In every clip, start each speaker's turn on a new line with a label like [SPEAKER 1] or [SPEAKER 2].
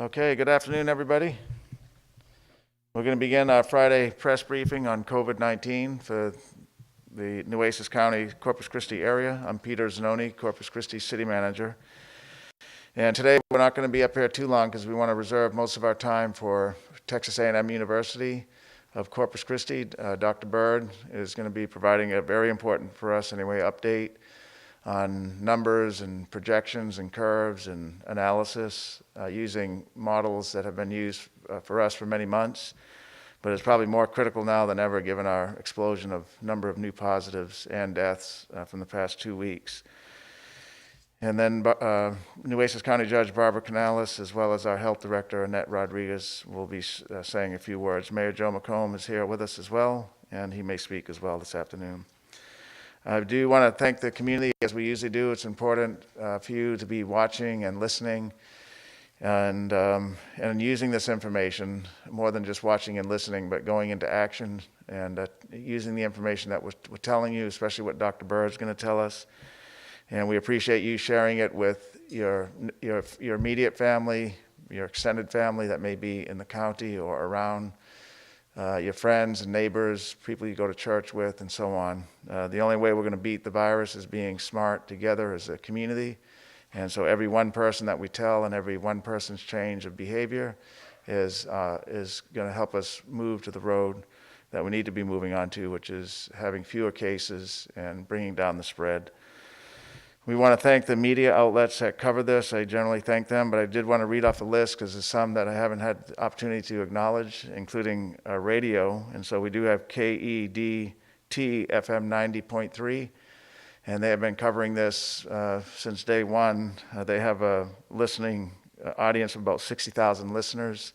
[SPEAKER 1] Okay, good afternoon, everybody. We're going to begin our Friday press briefing on COVID-19 for the Nueces County, Corpus Christi area. I'm Peter Zanoni, Corpus Christi City Manager. And today we're not going to be up here too long because we want to reserve most of our time for Texas A&M University of Corpus Christi. Dr. Bird is going to be providing a very important for us anyway update on numbers and projections and curves and analysis using models that have been used for us for many months, but it's probably more critical now than ever given our explosion of number of new positives and deaths from the past 2 weeks. And then Nueces County Judge Barbara Canales, as well as our Health Director Annette Rodriguez, will be saying a few words. Mayor Joe McComb is here with us as well, and he may speak as well this afternoon. I do want to thank the community, as we usually do. It's important for you to be watching and listening and using this information, more than just watching and listening, but going into action and using the information that we're telling you, especially what Dr. Bird is going to tell us. And we appreciate you sharing it with your immediate family, your extended family that may be in the county or around, your friends and neighbors, people you go to church with, and so on. The only way we're going to beat the virus is being smart together as a community. And so every one person that we tell and every one person's change of behavior is going to help us move to the road that we need to be moving on to, which is having fewer cases and bringing down the spread. We want to thank the media outlets that cover this. I generally thank them, but I did want to read off the list because there's some that I haven't had the opportunity to acknowledge, including radio. And so we do have KEDT FM 90.3, and they have been covering this since day one. They have a listening audience of about 60,000 listeners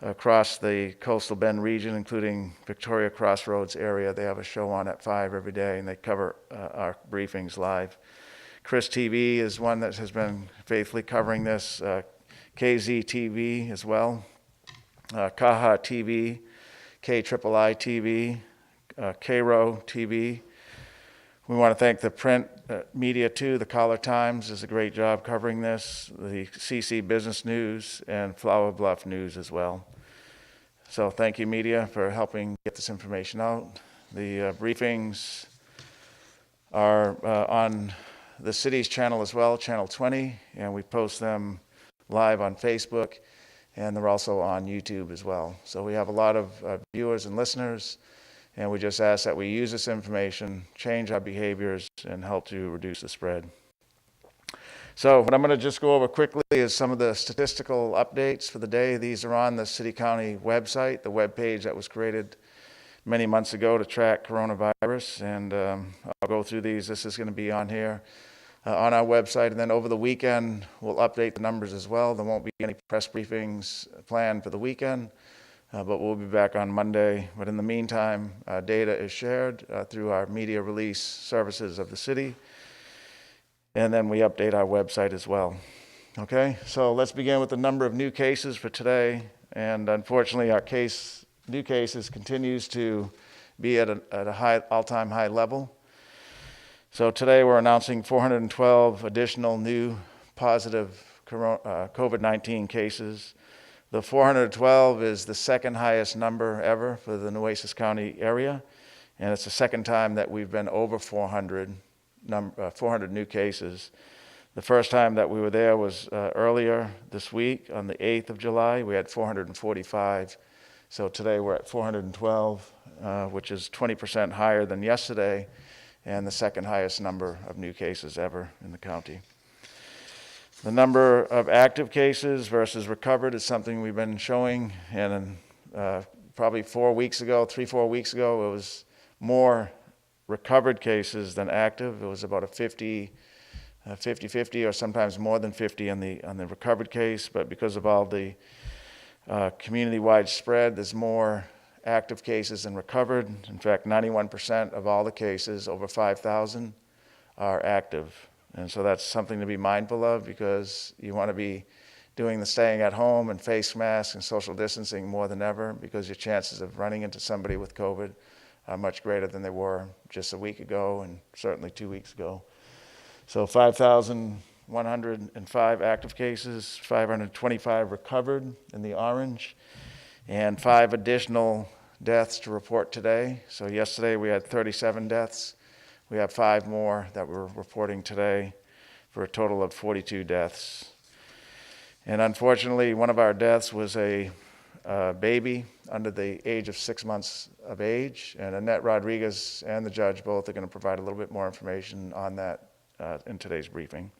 [SPEAKER 1] across the coastal Bend region, including Victoria Crossroads area. They have a show on at 5 every day, and they cover our briefings live. Chris TV is one that has been faithfully covering this, KZ TV as well, Kaha TV, KIII TV, KRO TV. We want to thank the print media too. The Collar Times does a great job covering this, the CC Business News, and Flower Bluff News as well. So thank you, media, for helping get this information out. The briefings are on the city's channel as well, Channel 20, and we post them live on Facebook, and they're also on YouTube as well. So we have a lot of viewers and listeners, and we just ask that we use this information, change our behaviors, and help to reduce the spread. So what I'm going to just go over quickly is some of the statistical updates for the day. These are on the city-county website, the web page that was created many months ago to track coronavirus, and I'll go through these. This is going to be on here on our website, and then over the weekend we'll update the numbers as well. There won't be any press briefings planned for the weekend, but we'll be back on Monday. But in the meantime, data is shared through our media release services of the city, and then we update our website as well. Okay, so let's begin with the number of new cases for today, and unfortunately our new cases continues to be at a high, all-time high level. So today we're announcing 412 additional new positive COVID-19 cases. The 412 is the second highest number ever for the Nueces County area, and it's the second time that we've been over 400 new cases. The first time that we were there was earlier this week on the 8th of July. We had 445. So today we're at 412, which is 20% higher than yesterday, and the second highest number of new cases ever in the county. The number of active cases versus recovered is something we've been showing, and probably 4 weeks ago, 3-4 weeks ago, it was more recovered cases than active. It was about a 50-50 or sometimes more than 50 on the recovered case, but because of all the community-wide spread, there's more active cases than recovered. In fact, 91% of all the cases over 5,000 are active. And so that's something to be mindful of, because you want to be doing the staying at home and face masks and social distancing more than ever, because your chances of running into somebody with COVID are much greater than they were just a week ago and certainly 2 weeks ago. So 5,000 105 active cases, 525 recovered in the orange, and 5 additional deaths to report today. So yesterday we had 37 deaths. We have 5 more that we're reporting today for a total of 42 deaths. And unfortunately, one of our deaths was a baby under the age of 6 months of age, and Annette Rodriguez and the judge both are going to provide a little bit more information on that in today's briefing.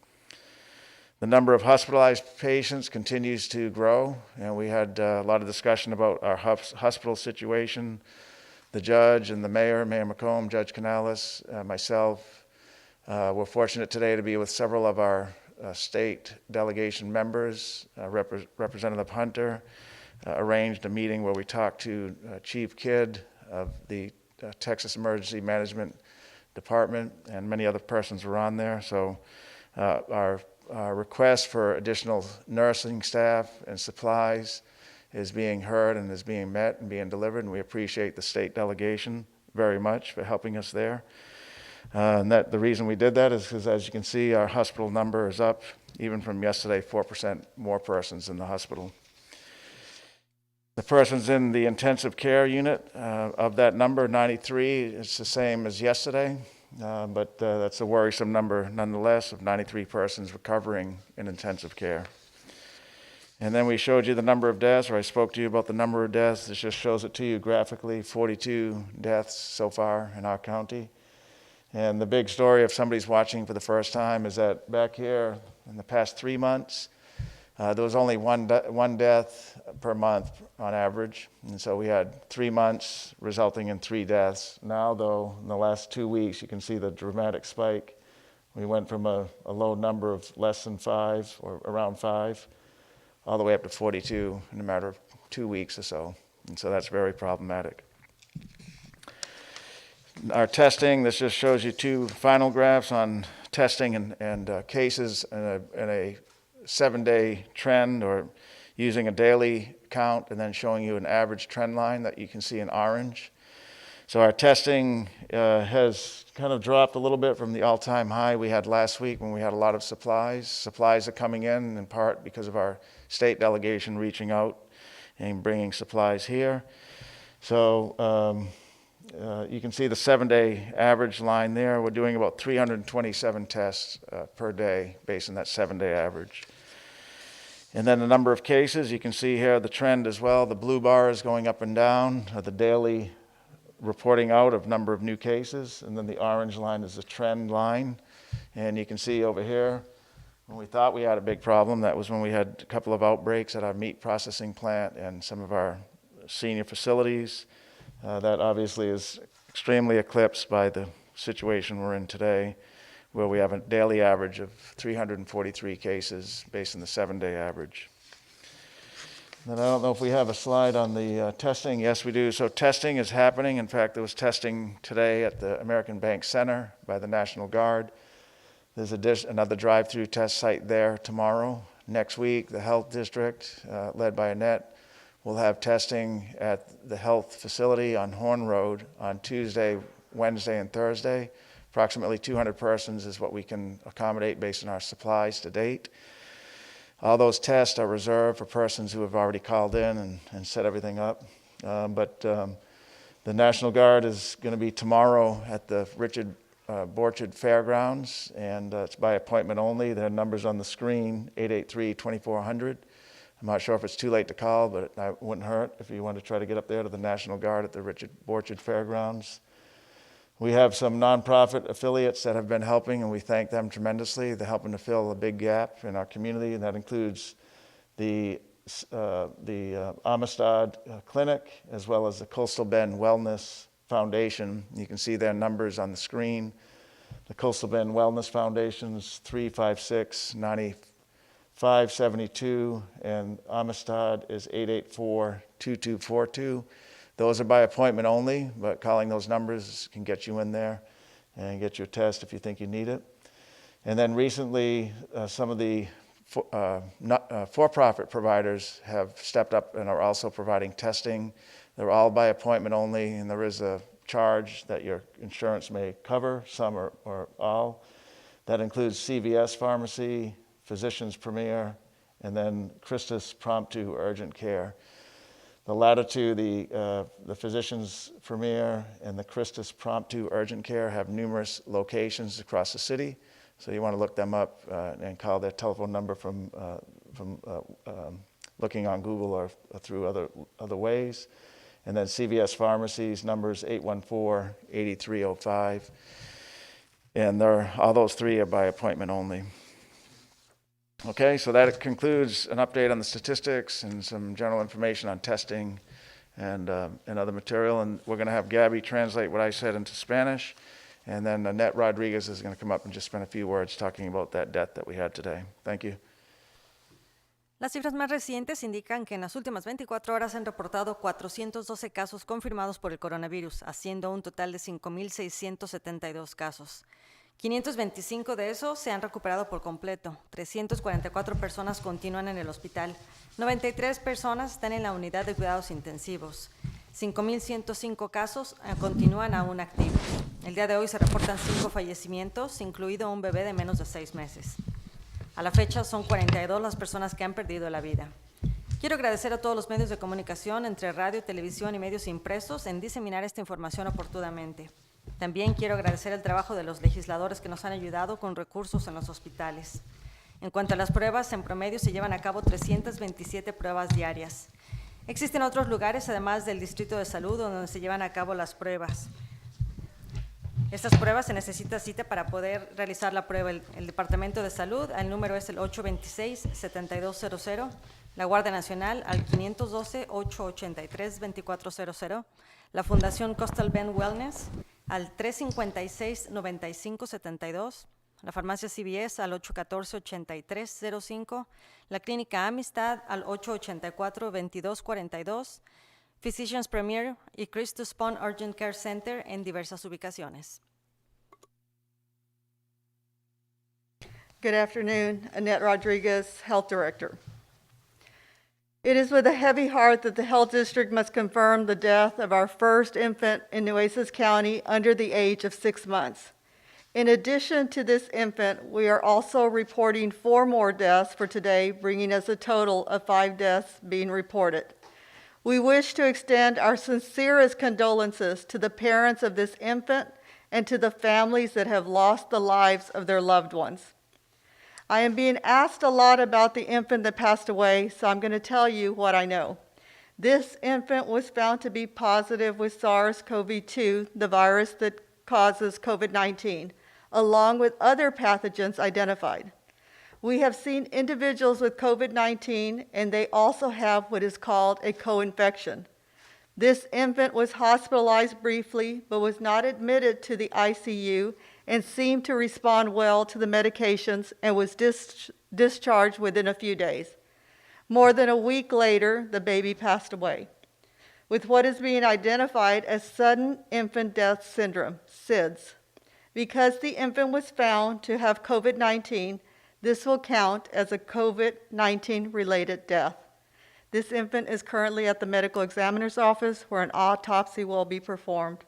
[SPEAKER 1] The number of hospitalized patients continues to grow, and we had a lot of discussion about our hospital situation. The judge and the Mayor McComb, Judge Canales, myself, we're fortunate today to be with several of our state delegation members. Representative Hunter arranged a meeting where we talked to Chief Kidd of the Texas Emergency Management Department, and many other persons were on there. So our request for additional nursing staff and supplies is being heard and is being met and being delivered, and we appreciate the state delegation very much for helping us there. And the reason we did that is because, as you can see, our hospital number is up, even from yesterday, 4% more persons in the hospital. The persons in the intensive care unit, of that number, 93, it's the same as yesterday, but that's a worrisome number nonetheless, of 93 persons recovering in intensive care. And then we showed you the number of deaths, or I spoke to you about the number of deaths. This just shows it to you graphically, 42 deaths so far in our county. And the big story, if somebody's watching for the first time, is that back here in the past 3 months, there was only one death per month on average. And so we had 3 months resulting in 3 deaths. Now, though, in the last 2 weeks, you can see the dramatic spike. We went from a low number of less than 5 or around 5 all the way up to 42 in a matter of 2 weeks or so. And so that's very problematic. Our testing, this just shows you 2 final graphs on testing and cases in a 7-day trend, or using a daily count and then showing you an average trend line that you can see in orange. So our testing has kind of dropped a little bit from the all-time high we had last week when we had a lot of supplies. Supplies are coming in part because of our state delegation reaching out and bringing supplies here. So you can see the 7-day average line there. We're doing about 327 tests per day based on that 7-day average. And then the number of cases, you can see here the trend as well. The blue bar is going up and down, the daily reporting out of number of new cases. And then the orange line is the trend line. And you can see over here, when we thought we had a big problem, that was when we had a couple of outbreaks at our meat processing plant and some of our senior facilities. That obviously is extremely eclipsed by the situation we're in today, where we have a daily average of 343 cases based on the 7-day average. And I don't know if we have a slide on the testing. Yes, we do. So testing is happening. In fact, there was testing today at the American Bank Center by the National Guard. There's another drive-through test site there tomorrow. Next week, the Health District, led by Annette, will have testing at the health facility on Horn Road on Tuesday, Wednesday, and Thursday. Approximately 200 persons is what we can accommodate based on our supplies to date. All those tests are reserved for persons who have already called in and set everything up. But the National Guard is going to be tomorrow at the Richard Borchard Fairgrounds, and it's by appointment only. Their number's on the screen, 883-2400. I'm not sure if it's too late to call, but it wouldn't hurt if you want to try to get up there to the National Guard at the Richard Borchard Fairgrounds. We have some nonprofit affiliates that have been helping, and we thank them tremendously. They're helping to fill a big gap in our community, and that includes the Amistad Clinic, as well as the Coastal Bend Wellness Foundation. You can see their numbers on the screen. The Coastal Bend Wellness Foundation is 356-9572, and Amistad is 884-2242. Those are by appointment only, but calling those numbers can get you in there and get your test if you think you need it. And then recently, some of the for-profit providers have stepped up and are also providing testing. They're all by appointment only, and there is a charge that your insurance may cover, some or all. That includes CVS Pharmacy, Physicians Premier, and then Christus Promptu Urgent Care. The latter two, the Physicians Premier and the Christus Promptu Urgent Care, have numerous locations across the city. So you want to look them up and call their telephone number from looking on Google or through other ways. And then CVS Pharmacy's numbers 814-8305. And all those three are by appointment only. Okay, so that concludes an update on the statistics and some general information on testing and other material. And we're going to have Gabby translate what I said into Spanish. And then Annette Rodriguez is going to come up and just spend a few words talking about that death that we had today. Thank you.
[SPEAKER 2] Las cifras más recientes indican que en las últimas 24 horas se han reportado 412 casos confirmados por el coronavirus, haciendo un total de 5,672 casos. 525 de esos se han recuperado por completo, 344 personas continúan en el hospital, 93 personas están en la unidad de cuidados intensivos, 5,105 casos continúan aún activos. El día de hoy se reportan 5 fallecimientos, incluido un bebé de menos de 6 meses. A la fecha son 42 las personas que han perdido la vida. Quiero agradecer a todos los medios de comunicación, entre radio, televisión y medios impresos, en diseminar esta información oportunamente. También quiero agradecer el trabajo de los legisladores que nos han ayudado con recursos en los hospitales. En cuanto a las pruebas, en promedio se llevan a cabo 327 pruebas diarias. Existen otros lugares, además del Distrito de Salud, donde se llevan a cabo las pruebas. Estas pruebas se necesita cita para poder realizar la prueba. El Departamento de Salud, el número es el 826-7200, la Guardia Nacional al 512-883-2400, la Fundación Coastal Bend Wellness al 356-9572, la Farmacia CVS al 814-8305, la Clínica Amistad al 884-2242, Physicians Premier y Christus Pond Urgent Care Center en diversas ubicaciones.
[SPEAKER 3] Good afternoon, Annette Rodriguez, Health Director. It is with a heavy heart that the Health District must confirm the death of our first infant in Nueces County under the age of 6 months. In addition to this infant, we are also reporting 4 more deaths for today, bringing us a total of 5 deaths being reported. We wish to extend our sincerest condolences to the parents of this infant and to the families that have lost the lives of their loved ones. I am being asked a lot about the infant that passed away, so I'm going to tell you what I know. This infant was found to be positive with SARS-CoV-2, the virus that causes COVID-19, along with other pathogens identified. We have seen individuals with COVID-19, and they also have what is called a co-infection. This infant was hospitalized briefly, but was not admitted to the ICU and seemed to respond well to the medications and was discharged within a few days. More than a week later, the baby passed away with what is being identified as sudden infant death syndrome, SIDS. Because the infant was found to have COVID-19, this will count as a COVID-19 related death. This infant is currently at the medical examiner's office where an autopsy will be performed.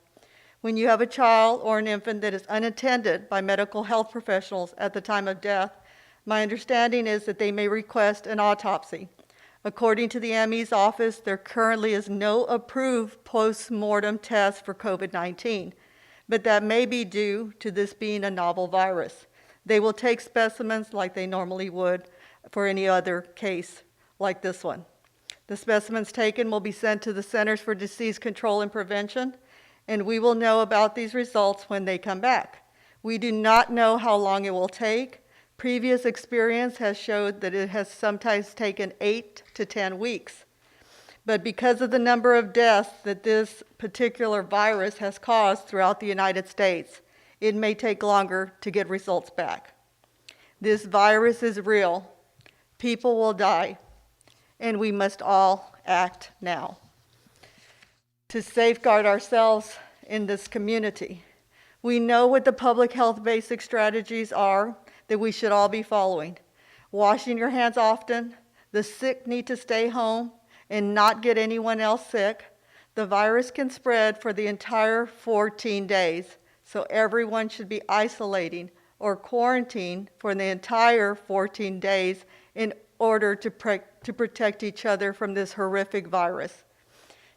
[SPEAKER 3] When you have a child or an infant that is unattended by medical health professionals at the time of death, my understanding is that they may request an autopsy. According to the ME's office, there currently is no approved post-mortem test for COVID-19, but that may be due to this being a novel virus. They will take specimens like they normally would for any other case like this one. The specimens taken will be sent to the Centers for Disease Control and Prevention, and we will know about these results when they come back. We do not know how long it will take. Previous experience has showed that it has sometimes taken 8 to 10 weeks. But because of the number of deaths that this particular virus has caused throughout the United States, it may take longer to get results back. This virus is real. People will die, and we must all act now to safeguard ourselves in this community. We know what the public health basic strategies are that we should all be following. Washing your hands often, the sick need to stay home and not get anyone else sick. The virus can spread for the entire 14 days, so everyone should be isolating or quarantine for the entire 14 days in order to protect each other from this horrific virus.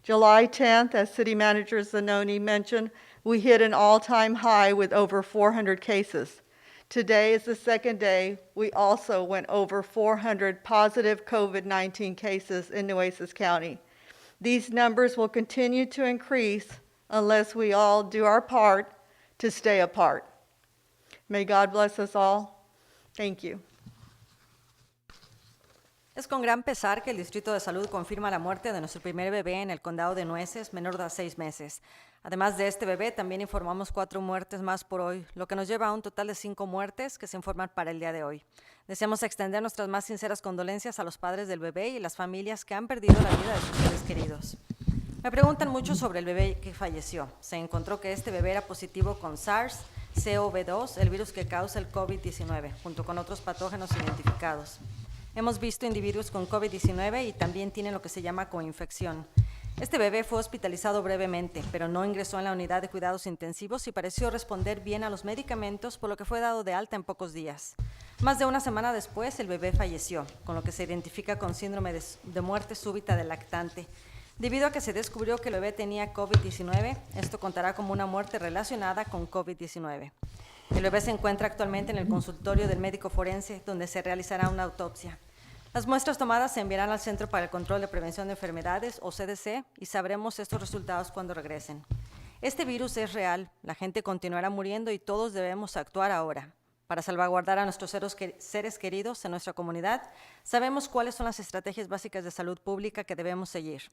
[SPEAKER 3] July 10th, as City Manager Zanoni mentioned, we hit an all-time high with over 400 cases. Today is the second day we also went over 400 positive COVID-19 cases in Nueces County. These numbers will continue to increase unless we all do our part to stay apart. May God bless us all. Thank you.
[SPEAKER 2] Es con gran pesar que el Distrito de Salud confirma la muerte de nuestro primer bebé en el condado de Nueces, menor de 6 meses. Además de este bebé, también informamos 4 muertes más por hoy, lo que nos lleva a un total de 5 muertes que se informan para el día de hoy. Deseamos extender nuestras más sinceras condolencias a los padres del bebé y las familias que han perdido la vida de sus seres queridos. Me preguntan mucho sobre el bebé que falleció. Se encontró que este bebé era positivo con SARS-CoV-2, el virus que causa el COVID-19, junto con otros patógenos identificados. Hemos visto individuos con COVID-19 y también tienen lo que se llama coinfección. Este bebé fue hospitalizado brevemente, pero no ingresó en la unidad de cuidados intensivos y pareció responder bien a los medicamentos, por lo que fue dado de alta en pocos días. Más de una semana después, el bebé falleció, con lo que se identifica con síndrome de muerte súbita del lactante. Debido a que se descubrió que el bebé tenía COVID-19, esto contará como una muerte relacionada con COVID-19. El bebé se encuentra actualmente en el consultorio del médico forense, donde se realizará una autopsia. Las muestras tomadas se enviarán al Centro para el Control de Prevención de Enfermedades, o CDC, y sabremos estos resultados cuando regresen. Este virus es real, la gente continuará muriendo y todos debemos actuar ahora. Para salvaguardar a nuestros seres queridos en nuestra comunidad, sabemos cuáles son las estrategias básicas de salud pública que debemos seguir.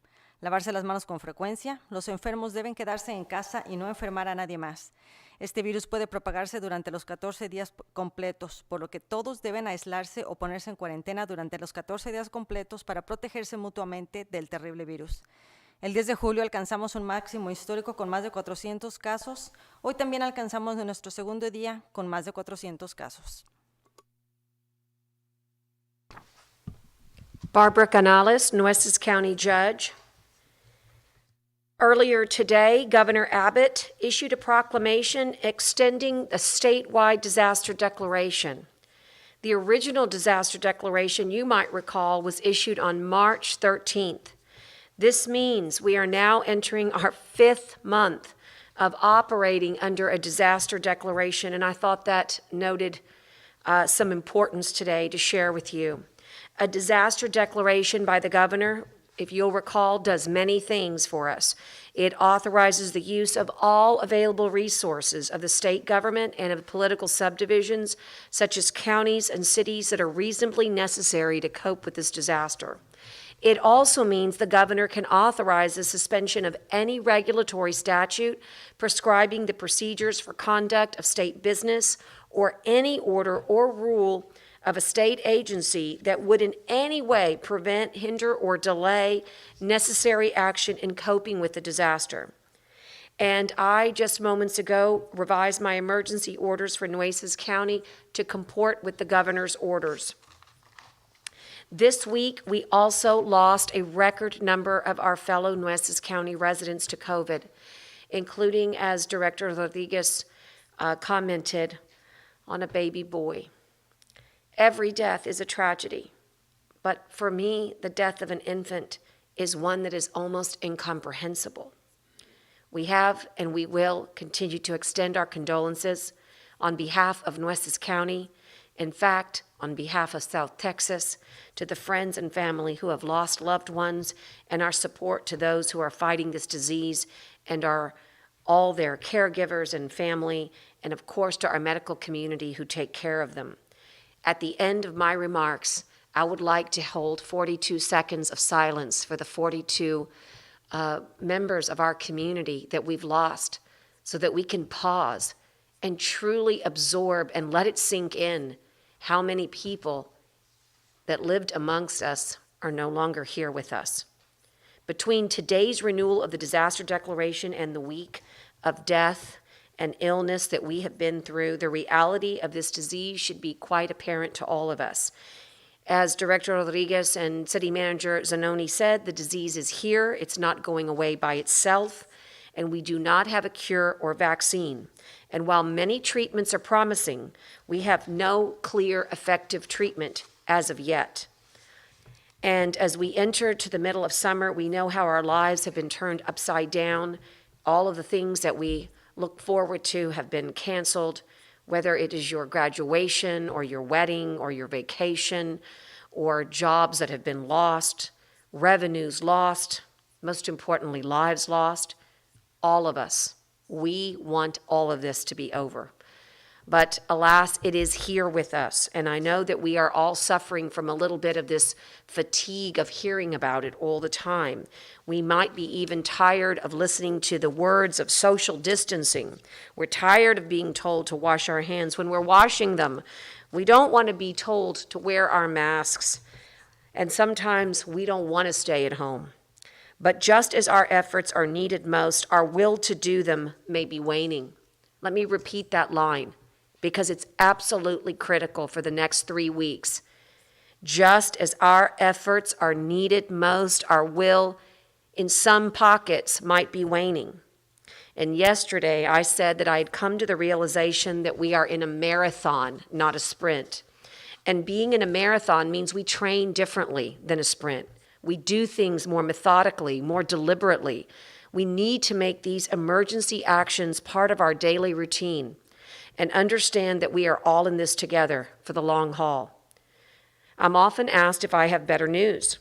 [SPEAKER 2] Lavarse las manos con frecuencia, los enfermos deben quedarse en casa y no enfermar a nadie más. Este virus puede propagarse durante los 14 días completos, por lo que todos deben aislarse o ponerse en cuarentena durante los 14 días completos para protegerse mutuamente del terrible virus. El 10 de julio alcanzamos un máximo histórico con más de 400 casos. Hoy también alcanzamos nuestro segundo día con más de 400 casos.
[SPEAKER 4] Barbara Canales, Nueces County Judge. Earlier today, Governor Abbott issued a proclamation extending the statewide disaster declaration. The original disaster declaration, you might recall, was issued on March 13th. This means we are now entering our 5th month of operating under a disaster declaration, and I thought that noted some importance today to share with you. A disaster declaration by the governor, if you'll recall, does many things for us. It authorizes the use of all available resources of the state government and of political subdivisions, such as counties and cities, that are reasonably necessary to cope with this disaster. It also means the governor can authorize the suspension of any regulatory statute prescribing the procedures for conduct of state business or any order or rule of a state agency that would in any way prevent, hinder, or delay necessary action in coping with the disaster. And I, just moments ago, revised my emergency orders for Nueces County to comport with the governor's orders. This week, we also lost a record number of our fellow Nueces County residents to COVID, including, as Director Rodriguez commented, on a baby boy. Every death is a tragedy, but for me, the death of an infant is one that is almost incomprehensible. We have and we will continue to extend our condolences on behalf of Nueces County, in fact, on behalf of South Texas, to the friends and family who have lost loved ones, and our support to those who are fighting this disease and all their caregivers and family, and of course to our medical community who take care of them. At the end of my remarks, I would like to hold 42 seconds of silence for the 42 members of our community that we've lost, so that we can pause and truly absorb and let it sink in how many people that lived amongst us are no longer here with us. Between today's renewal of the disaster declaration and the week of death and illness that we have been through, the reality of this disease should be quite apparent to all of us. As Director Rodriguez and City Manager Zanoni said, the disease is here. It's not going away by itself. and we do not have a cure or vaccine. And while many treatments are promising, we have no clear, effective treatment as of yet. And as we enter to the middle of summer, we know how our lives have been turned upside down. All of the things that we look forward to have been canceled, whether it is your graduation or your wedding or your vacation, or jobs that have been lost, revenues lost, most importantly, lives lost. All of us, we want all of this to be over. But alas, it is here with us, and I know that we are all suffering from a little bit of this fatigue of hearing about it all the time. We might be even tired of listening to the words of social distancing. We're tired of being told to wash our hands when we're washing them. We don't want to be told to wear our masks, and sometimes we don't want to stay at home. But just as our efforts are needed most, our will to do them may be waning. Let me repeat that line, because it's absolutely critical for the next 3 weeks. Just as our efforts are needed most, our will in some pockets might be waning. And yesterday I said that I had come to the realization that we are in a marathon, not a sprint. And being in a marathon means we train differently than a sprint. We do things more methodically, more deliberately. We need to make these emergency actions part of our daily routine and understand that we are all in this together for the long haul. I'm often asked if I have better news.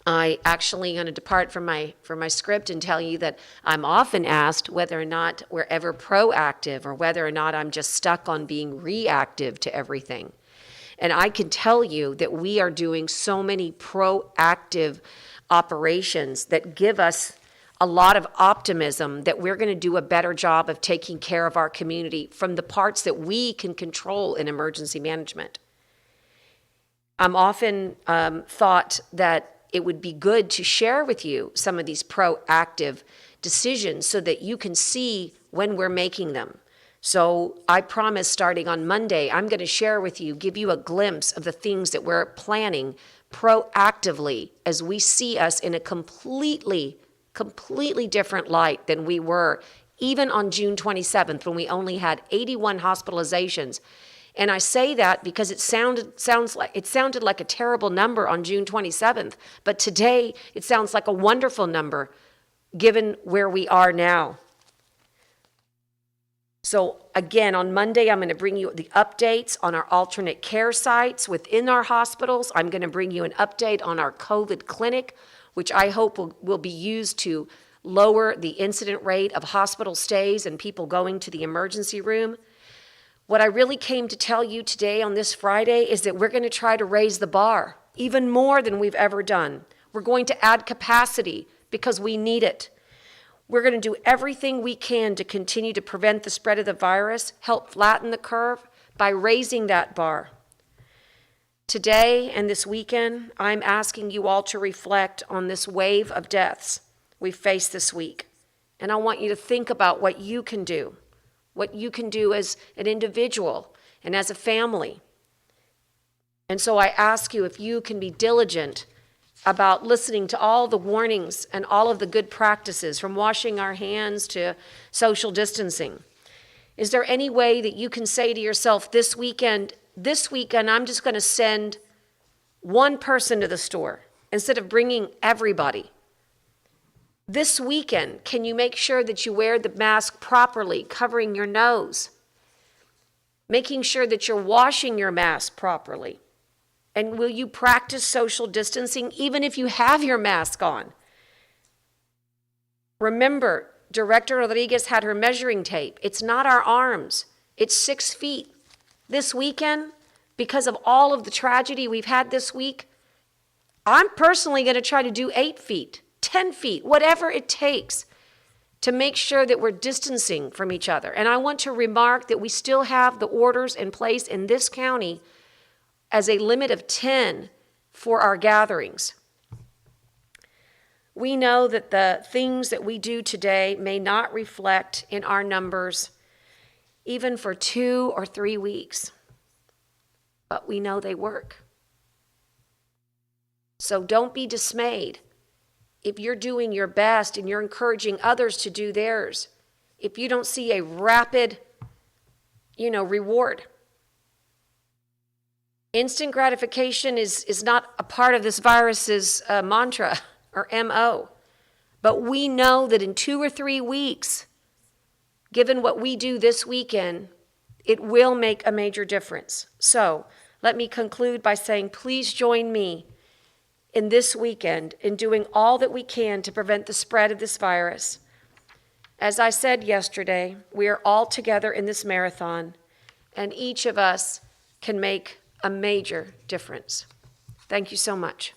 [SPEAKER 4] I actually going to depart from my script and tell you that I'm often asked whether or not we're ever proactive or whether or not I'm just stuck on being reactive to everything. And I can tell you that we are doing so many proactive operations that give us a lot of optimism that we're going to do a better job of taking care of our community from the parts that we can control in emergency management. I'm often thought that it would be good to share with you some of these proactive decisions so that you can see when we're making them. So I promise starting on Monday, I'm going to share with you, give you a glimpse of the things that we're planning proactively as we see us in a completely different light than we were even on June 27th when we only had 81 hospitalizations. And I say that because it sounded like a terrible number on June 27th, but today it sounds like a wonderful number given where we are now. So again, on Monday, I'm going to bring you the updates on our alternate care sites within our hospitals. I'm going to bring you an update on our COVID clinic, which I hope will be used to lower the incident rate of hospital stays and people going to the emergency room. What I really came to tell you today on this Friday is that we're going to try to raise the bar even more than we've ever done. We're going to add capacity because we need it. We're going to do everything we can to continue to prevent the spread of the virus, help flatten the curve by raising that bar. Today and this weekend, I'm asking you all to reflect on this wave of deaths we've faced this week. And I want you to think about what you can do as an individual and as a family. And so I ask you if you can be diligent about listening to all the warnings and all of the good practices, from washing our hands to social distancing. Is there any way that you can say to yourself, this weekend, I'm just going to send one person to the store instead of bringing everybody? This weekend, can you make sure that you wear the mask properly, covering your nose, making sure that you're washing your mask properly? And will you practice social distancing even if you have your mask on? Remember, Director Rodriguez had her measuring tape. It's not our arms. It's 6 feet. This weekend, because of all of the tragedy we've had this week, I'm personally going to try to do 8 feet, 10 feet, whatever it takes to make sure that we're distancing from each other. And I want to remark that we still have the orders in place in this county as a limit of 10 for our gatherings. We know that the things that we do today may not reflect in our numbers even for 2 or 3 weeks, but we know they work. So don't be dismayed if you're doing your best and you're encouraging others to do theirs, if you don't see a rapid, reward. Instant gratification is not a part of this virus's mantra or MO. But we know that in 2 or 3 weeks, given what we do this weekend, it will make a major difference. So let me conclude by saying, please join me in this weekend in doing all that we can to prevent the spread of this virus. As I said yesterday, we are all together in this marathon, and each of us can make a major difference. Thank you so much.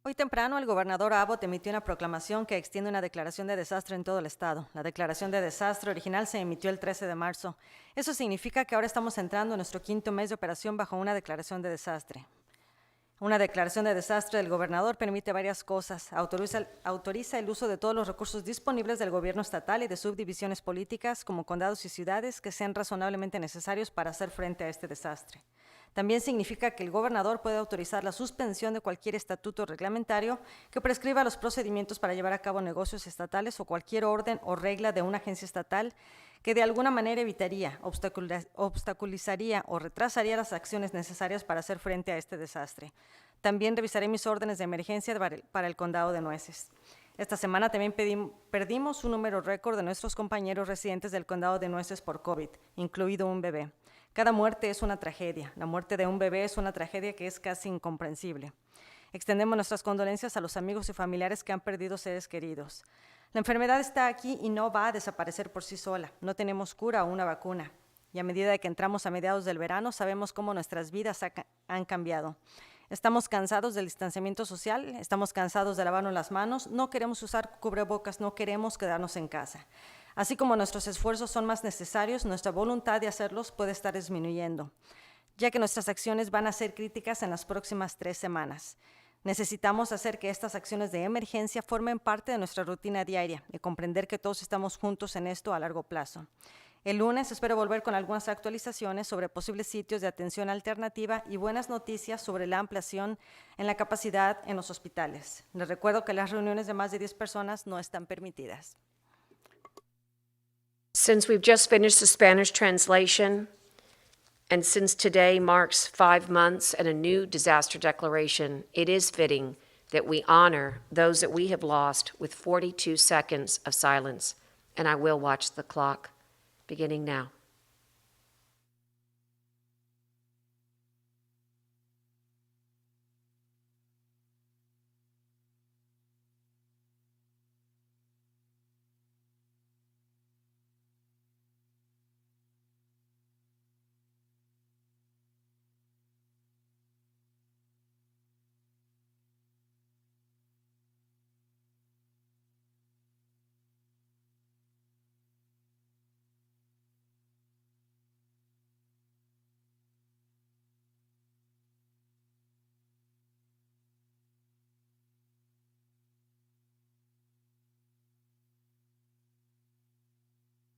[SPEAKER 2] Hoy temprano, el gobernador Abbott emitió una proclamación que extiende una declaración de desastre en todo el estado. La declaración de desastre original se emitió el 13 de marzo. Eso significa que ahora estamos entrando en nuestro 5º mes de operación bajo una declaración de desastre. Una declaración de desastre del gobernador permite varias cosas. Autoriza el uso de todos los recursos disponibles del gobierno estatal y de subdivisiones políticas, como condados y ciudades, que sean razonablemente necesarios para hacer frente a este desastre. También significa que el gobernador puede autorizar la suspensión de cualquier estatuto reglamentario que prescriba los procedimientos para llevar a cabo negocios estatales o cualquier orden o regla de una agencia estatal que de alguna manera evitaría, obstaculizaría o retrasaría las acciones necesarias para hacer frente a este desastre. También revisaré mis órdenes de emergencia para el condado de Nueces. Esta semana también perdimos un número récord de nuestros compañeros residentes del condado de Nueces por COVID, incluido un bebé. Cada muerte es una tragedia. La muerte de un bebé es una tragedia que es casi incomprensible. Extendemos nuestras condolencias a los amigos y familiares que han perdido seres queridos. La enfermedad está aquí y no va a desaparecer por sí sola. No tenemos cura o una vacuna. Y a medida que entramos a mediados del verano, sabemos cómo nuestras vidas han cambiado. Estamos cansados del distanciamiento social, estamos cansados de lavarnos las manos, no queremos usar cubrebocas, no queremos quedarnos en casa. Así como nuestros esfuerzos son más necesarios, nuestra voluntad de hacerlos puede estar disminuyendo, ya que nuestras acciones van a ser críticas en las próximas 3 semanas. Necesitamos hacer que estas acciones de emergencia formen parte de nuestra rutina diaria y comprender que todos estamos juntos en esto a largo plazo. El lunes espero volver con algunas actualizaciones sobre posibles sitios de atención alternativa y buenas noticias sobre la ampliación en la capacidad en los hospitales. Les recuerdo que las reuniones de más de 10 personas no están permitidas.
[SPEAKER 4] Since we've just finished the Spanish translation, and since today marks 5 months and a new disaster declaration, it is fitting that we honor those that we have lost with 42 seconds of silence. And I will watch the clock, beginning now.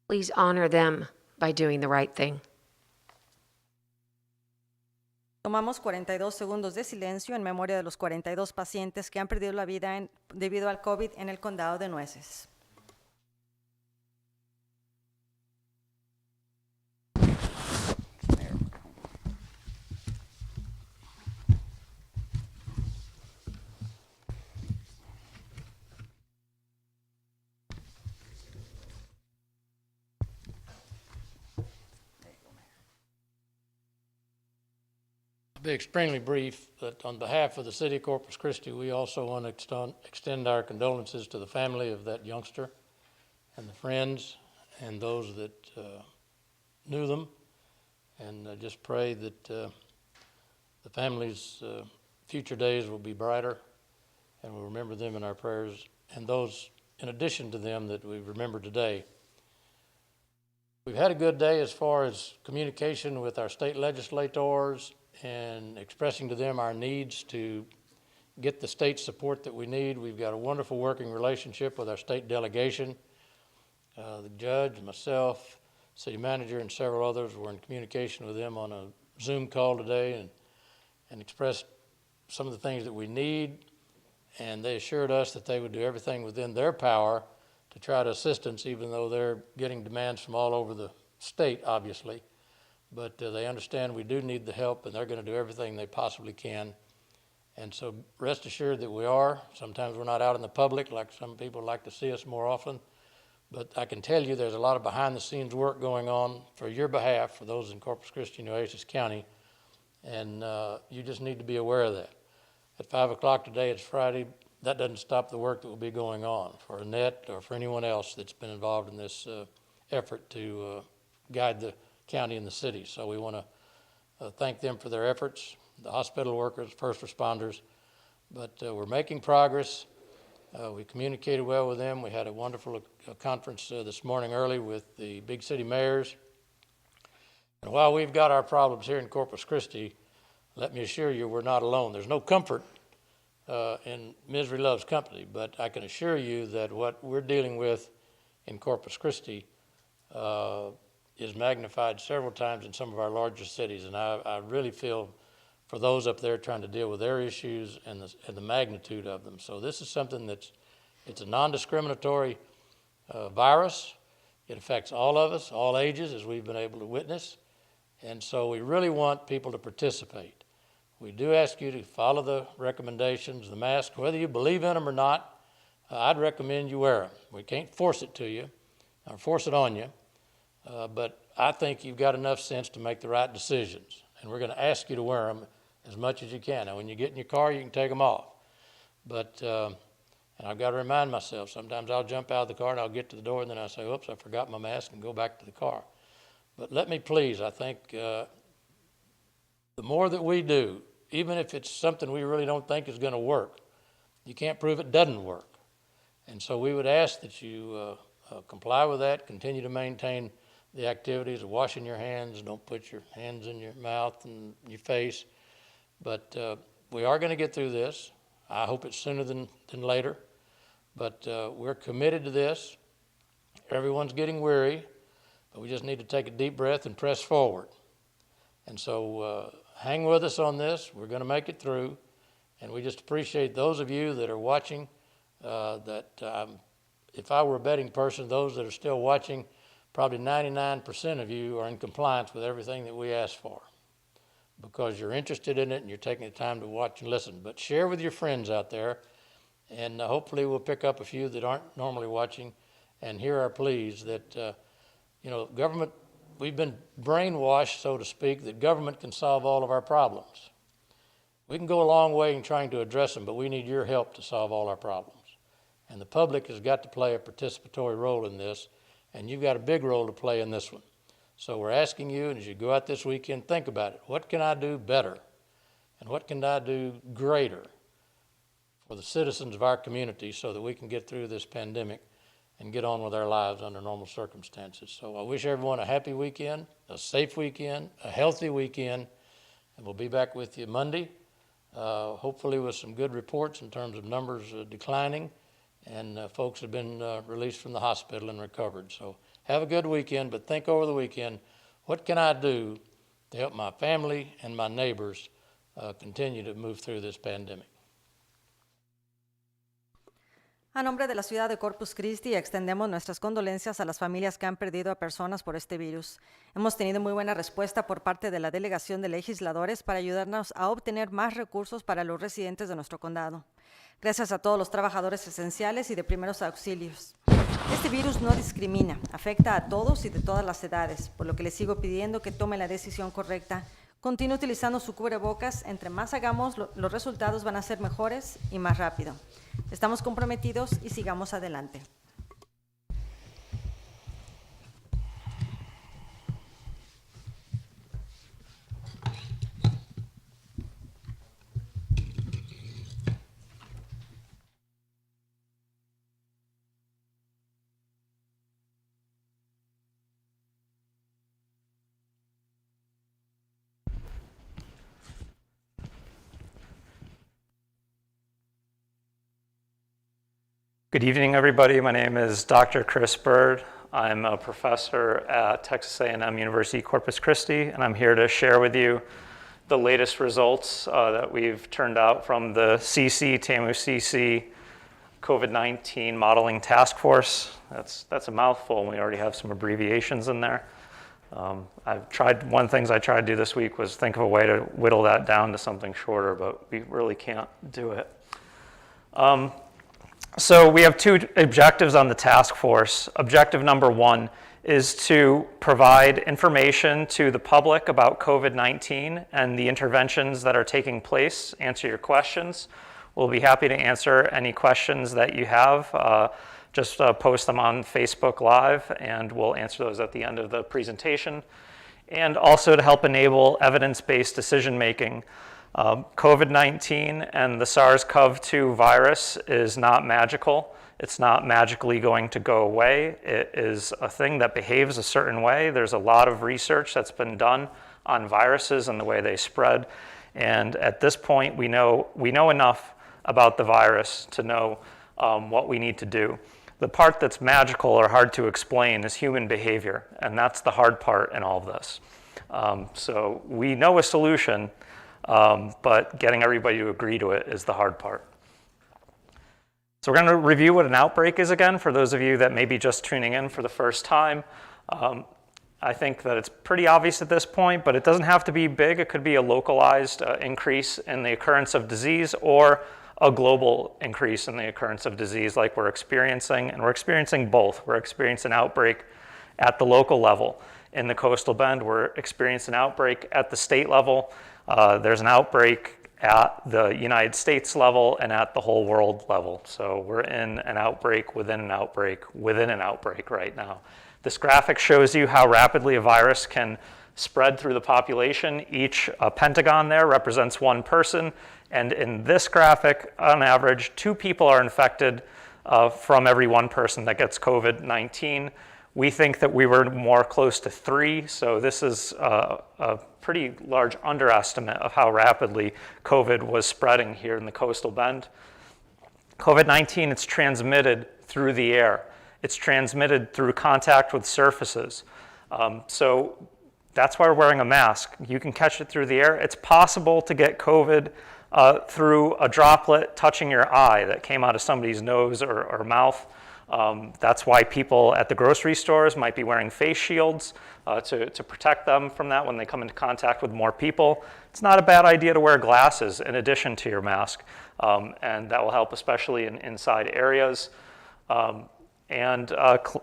[SPEAKER 4] Please honor them by doing the right thing.
[SPEAKER 2] Tomamos 42 segundos de silencio en memoria de los 42 pacientes que han perdido la vida debido al COVID en el condado de Nueces.
[SPEAKER 5] Be extremely brief, that on behalf of the city of Corpus Christi, we also want to extend our condolences to the family of that youngster and the friends and those that knew them, and just pray that the family's future days will be brighter, and we'll remember them in our prayers, and those in addition to them that we remember today. We've had a good day as far as communication with our state legislators and expressing to them our needs to get the state support that we need. We've got a wonderful working relationship with our state delegation. The judge, myself, city manager, and several others were in communication with them on a Zoom call today and expressed some of the things that we need, and they assured us that they would do everything within their power to try to assist us, even though they're getting demands from all over the state, obviously. But they understand we do need the help, and they're going to do everything they possibly can. And so rest assured that we are. Sometimes we're not out in the public like some people like to see us more often. But I can tell you there's a lot of behind-the-scenes work going on for your behalf, for those in Corpus Christi, Nueces County, and you just need to be aware of that. At 5 o'clock today, it's Friday. That doesn't stop the work that will be going on for Annette or for anyone else that's been involved in this effort to guide the county and the city. So we want to thank them for their efforts, the hospital workers, first responders. But we're making progress. We communicated well with them. We had a wonderful conference this morning early with the big city mayors. And while we've got our problems here in Corpus Christi, let me assure you we're not alone. There's no comfort in misery loves company, but I can assure you that what we're dealing with in Corpus Christi is magnified several times in some of our larger cities. And I really feel for those up there trying to deal with their issues and the magnitude of them. So this is something it's a non-discriminatory virus. It affects all of us, all ages, as we've been able to witness. And so we really want people to participate. We do ask you to follow the recommendations, the mask, whether you believe in them or not. I'd recommend you wear them. We can't force it to you or force it on you, but I think you've got enough sense to make the right decisions. And we're going to ask you to wear them as much as you can. Now, when you get in your car, you can take them off. But, and I've got to remind myself, sometimes I'll jump out of the car and I'll get to the door and then I say, oops, I forgot my mask, and go back to the car. But let me please, I think the more that we do, even if it's something we really don't think is going to work, you can't prove it doesn't work. And so we would ask that you comply with that, continue to maintain the activities of washing your hands, don't put your hands in your mouth and your face. But we are going to get through this. I hope it's sooner than later. But we're committed to this. Everyone's getting weary, but we just need to take a deep breath and press forward. And so hang with us on this. We're going to make it through. And we just appreciate those of you that are watching. If I were a betting person, those that are still watching, probably 99% of you are in compliance with everything that we ask for, because you're interested in it and you're taking the time to watch and listen. But share with your friends out there, and hopefully we'll pick up a few that aren't normally watching and hear our pleas that, government, we've been brainwashed, so to speak, that government can solve all of our problems. We can go a long way in trying to address them, but we need your help to solve all our problems. And the public has got to play a participatory role in this, and you've got a big role to play in this one. So we're asking you, and as you go out this weekend, think about it. What can I do better? And what can I do greater for the citizens of our community so that we can get through this pandemic and get on with our lives under normal circumstances? So I wish everyone a happy weekend, a safe weekend, a healthy weekend, and we'll be back with you Monday, hopefully with some good reports in terms of numbers declining, and folks have been released from the hospital and recovered. So have a good weekend, but think over the weekend, what can I do to help my family and my neighbors continue to move through this pandemic?
[SPEAKER 2] A nombre de la ciudad de Corpus Christi, extendemos nuestras condolencias a las familias que han perdido a personas por este virus. Hemos tenido muy buena respuesta por parte de la delegación de legisladores para ayudarnos a obtener más recursos para los residentes de nuestro condado. Gracias a todos los trabajadores esenciales y de primeros auxilios. Este virus no discrimina, afecta a todos y de todas las edades, por lo que les sigo pidiendo que tome la decisión correcta. Continúe utilizando su cubrebocas. Entre más hagamos, los resultados van a ser mejores y más rápido. Estamos comprometidos y sigamos adelante.
[SPEAKER 6] Good evening, everybody. My name is Dr. Chris Bird. I'm a professor at Texas A&M University Corpus Christi, and I'm here to share with you the latest results that we've turned out from the TAMU-CC COVID-19 Modeling Task Force. That's a mouthful, and we already have some abbreviations in there. One of the things I tried to do this week was think of a way to whittle that down to something shorter, but we really can't do it. So we have two objectives on the task force. Objective number one is to provide information to the public about COVID-19 and the interventions that are taking place, answer your questions. We'll be happy to answer any questions that you have. Just post them on Facebook Live, and we'll answer those at the end of the presentation. And also to help enable evidence-based decision-making. COVID-19 and the SARS-CoV-2 virus is not magical. It's not magically going to go away. It is a thing that behaves a certain way. There's a lot of research that's been done on viruses and the way they spread. And at this point, we know enough about the virus to know what we need to do. The part that's magical or hard to explain is human behavior, and that's the hard part in all of this. So we know a solution, but getting everybody to agree to it is the hard part. So we're going to review what an outbreak is again for those of you that may be just tuning in for the first time. I think that it's pretty obvious at this point, but it doesn't have to be big. It could be a localized increase in the occurrence of disease or a global increase in the occurrence of disease like we're experiencing, and we're experiencing both. We're experiencing an outbreak at the local level. In the Coastal Bend, we're experiencing an outbreak at the state level. There's an outbreak at the United States level and at the whole world level. So we're in an outbreak within an outbreak within an outbreak right now. This graphic shows you how rapidly a virus can spread through the population. Each pentagon there represents one person. And in this graphic, on average, 2 people are infected from every 1 person that gets COVID-19. We think that we were more close to 3, so this is a pretty large underestimate of how rapidly COVID was spreading here in the Coastal Bend. COVID-19, it's transmitted through the air. It's transmitted through contact with surfaces. So that's why we're wearing a mask. You can catch it through the air. It's possible to get COVID through a droplet touching your eye that came out of somebody's nose or mouth. That's why people at the grocery stores might be wearing face shields to protect them from that when they come into contact with more people. It's not a bad idea to wear glasses in addition to your mask, and that will help especially in inside areas. And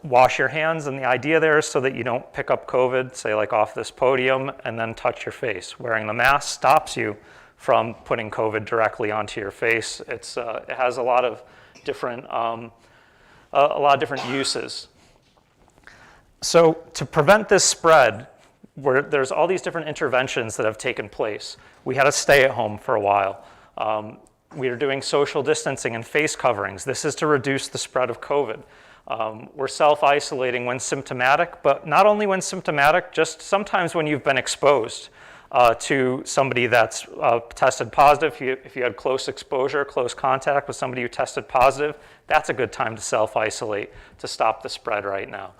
[SPEAKER 6] wash your hands, and the idea there is so that you don't pick up COVID, say like off this podium, and then touch your face. Wearing the mask stops you from putting COVID directly onto your face. It has a lot of different uses. So to prevent this spread, there's all these different interventions that have taken place. We had to stay at home for a while. We are doing social distancing and face coverings. This is to reduce the spread of COVID. We're self-isolating when symptomatic, but not only when symptomatic, just sometimes when you've been exposed to somebody that's tested positive. If you had close exposure, close contact with somebody who tested positive, that's a good time to self-isolate to stop the spread right now.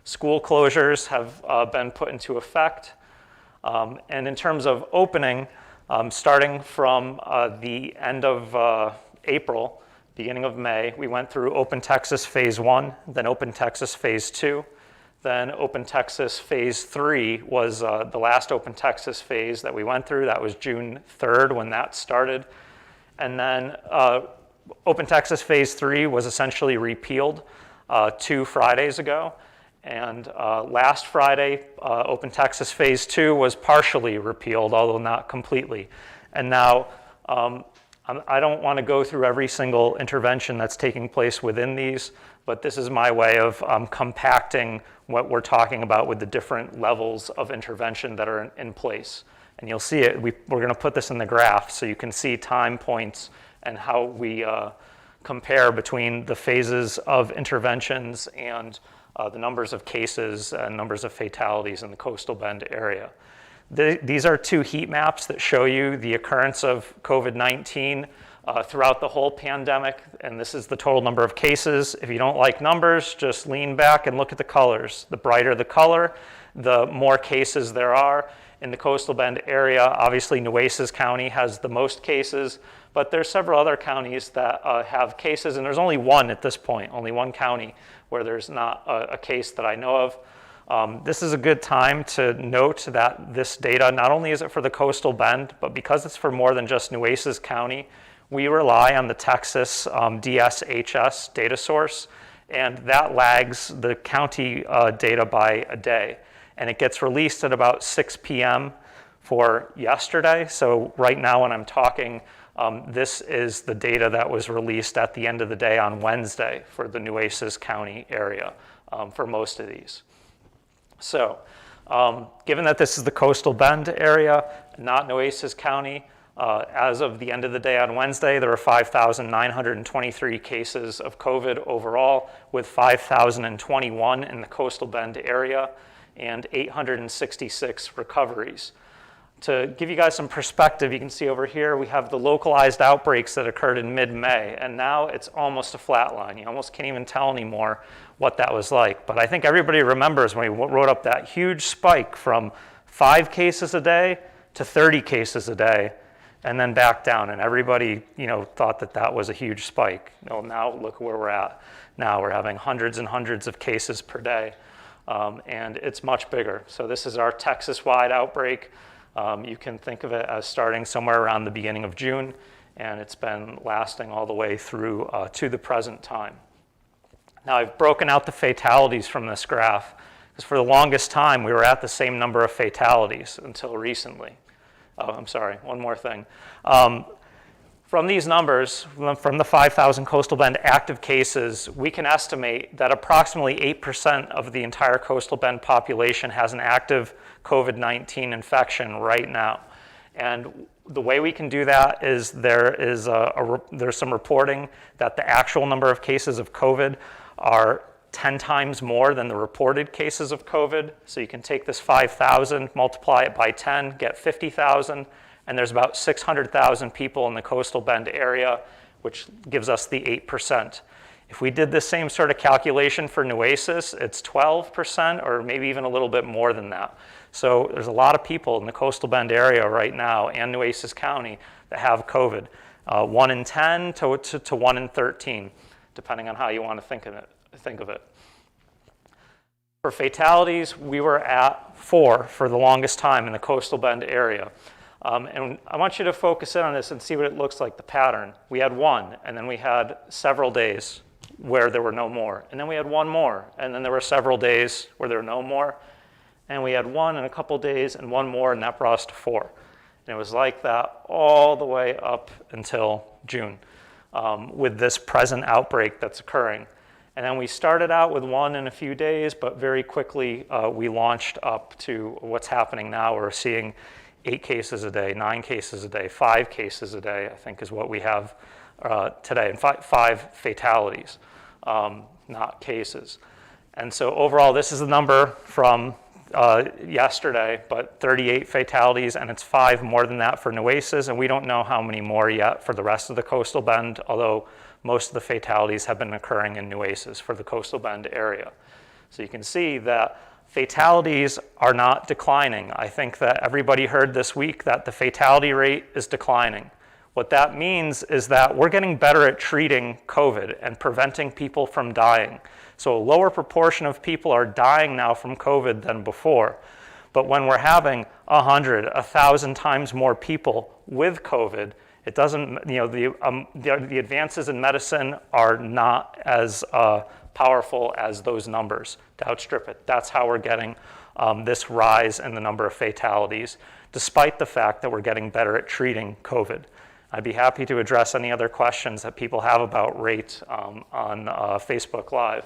[SPEAKER 6] School closures have been put into effect. And in terms of opening, starting from the end of April, beginning of May, we went through Open Texas Phase 1, then Open Texas Phase 2. Then Open Texas Phase 3 was the last Open Texas phase that we went through. That was June 3rd when that started. And then Open Texas Phase 3 was essentially repealed 2 Fridays ago. And last Friday, Open Texas Phase 2 was partially repealed, although not completely. And now, I don't want to go through every single intervention that's taking place within these, but this is my way of compacting what we're talking about with the different levels of intervention that are in place. And you'll see it, we're going to put this in the graph so you can see time points and how we compare between the phases of interventions and the numbers of cases and numbers of fatalities in the Coastal Bend area. These are 2 heat maps that show you the occurrence of COVID-19 throughout the whole pandemic, and this is the total number of cases. If you don't like numbers, just lean back and look at the colors. The brighter the color, the more cases there are, in the Coastal Bend area. Obviously, Nueces County has the most cases, but there's several other counties that have cases, and there's only one at this point, only one county where there's not a case that I know of. This is a good time to note that this data, not only is it for the Coastal Bend, but because it's for more than just Nueces County, we rely on the Texas DSHS data source, and that lags the county data by a day. And it gets released at about 6 p.m. for yesterday. So right now when I'm talking, this is the data that was released at the end of the day on Wednesday for the Nueces County area for most of these. So given that this is the Coastal Bend area, not Nueces County, as of the end of the day on Wednesday, there were 5,923 cases of COVID overall, with 5,021 in the Coastal Bend area and 866 recoveries. To give you guys some perspective, you can see over here we have the localized outbreaks that occurred in mid-May, and now it's almost a flat line. You almost can't even tell anymore what that was like. But I think everybody remembers when we wrote up that huge spike from 5 cases a day to 30 cases a day, and then back down, and everybody, thought that that was a huge spike. Well, now look where we're at. Now we're having hundreds and hundreds of cases per day, and it's much bigger. So this is our Texas-wide outbreak. You can think of it as starting somewhere around the beginning of June, and it's been lasting all the way through to the present time. Now I've broken out the fatalities from this graph, because for the longest time we were at the same number of fatalities until recently. Oh, I'm sorry, one more thing. From these numbers, from the 5,000 Coastal Bend active cases, we can estimate that approximately 8% of the entire Coastal Bend population has an active COVID-19 infection right now. And the way we can do that is there's some reporting that the actual number of cases of COVID are 10 times more than the reported cases of COVID. So you can take this 5,000, multiply it by 10, get 50,000, and there's about 600,000 people in the Coastal Bend area, which gives us the 8%. If we did the same sort of calculation for Nueces, it's 12%, or maybe even a little bit more than that. So there's a lot of people in the Coastal Bend area right now and Nueces County that have COVID. 1 in 10 to 1 in 13, depending on how you want to think of it. For fatalities, we were at 4 for the longest time in the Coastal Bend area. And I want you to focus in on this and see what it looks like, the pattern. We had 1, and then we had several days where there were no more. And then we had 1 more, and then there were several days where there were no more. And we had 1 in a couple days and 1 more, and that brought us to 4. And it was like that all the way up until June with this present outbreak that's occurring. And then we started out with 1 in a few days, but very quickly we launched up to what's happening now. We're seeing 8 cases a day, 9 cases a day, 5 cases a day, I think is what we have today, and 5 fatalities, not cases. And so overall, this is the number from yesterday, but 38 fatalities, and it's 5 more than that for Nueces, and we don't know how many more yet for the rest of the Coastal Bend, although most of the fatalities have been occurring in Nueces for the Coastal Bend area. So you can see that fatalities are not declining. I think that everybody heard this week that the fatality rate is declining. What that means is that we're getting better at treating COVID and preventing people from dying. So a lower proportion of people are dying now from COVID than before. But when we're having 100, 1,000 times more people with COVID, it doesn't, the advances in medicine are not as powerful as those numbers to outstrip it. That's how we're getting this rise in the number of fatalities, despite the fact that we're getting better at treating COVID. I'd be happy to address any other questions that people have about rate on Facebook Live.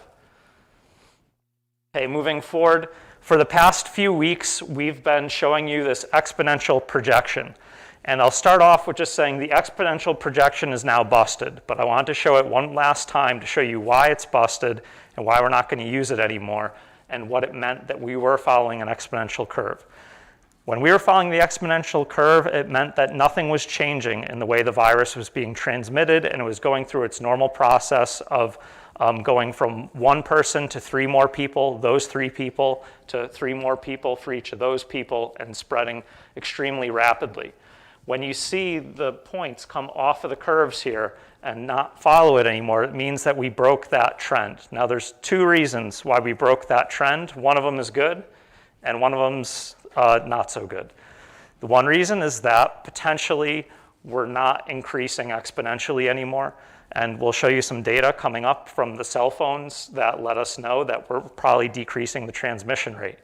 [SPEAKER 6] Okay, moving forward, for the past few weeks, we've been showing you this exponential projection. And I'll start off with just saying the exponential projection is now busted, but I wanted to show it one last time to show you why it's busted and why we're not going to use it anymore and what it meant that we were following an exponential curve. When we were following the exponential curve, it meant that nothing was changing in the way the virus was being transmitted, and it was going through its normal process of going from one person to 3 more people, those 3 people to 3 more people for each of those people, and spreading extremely rapidly. When you see the points come off of the curves here and not follow it anymore, it means that we broke that trend. Now there's 2 reasons why we broke that trend. One of them is good, and one of them's not so good. The one reason is that potentially we're not increasing exponentially anymore. And we'll show you some data coming up from the cell phones that let us know that we're probably decreasing the transmission rate.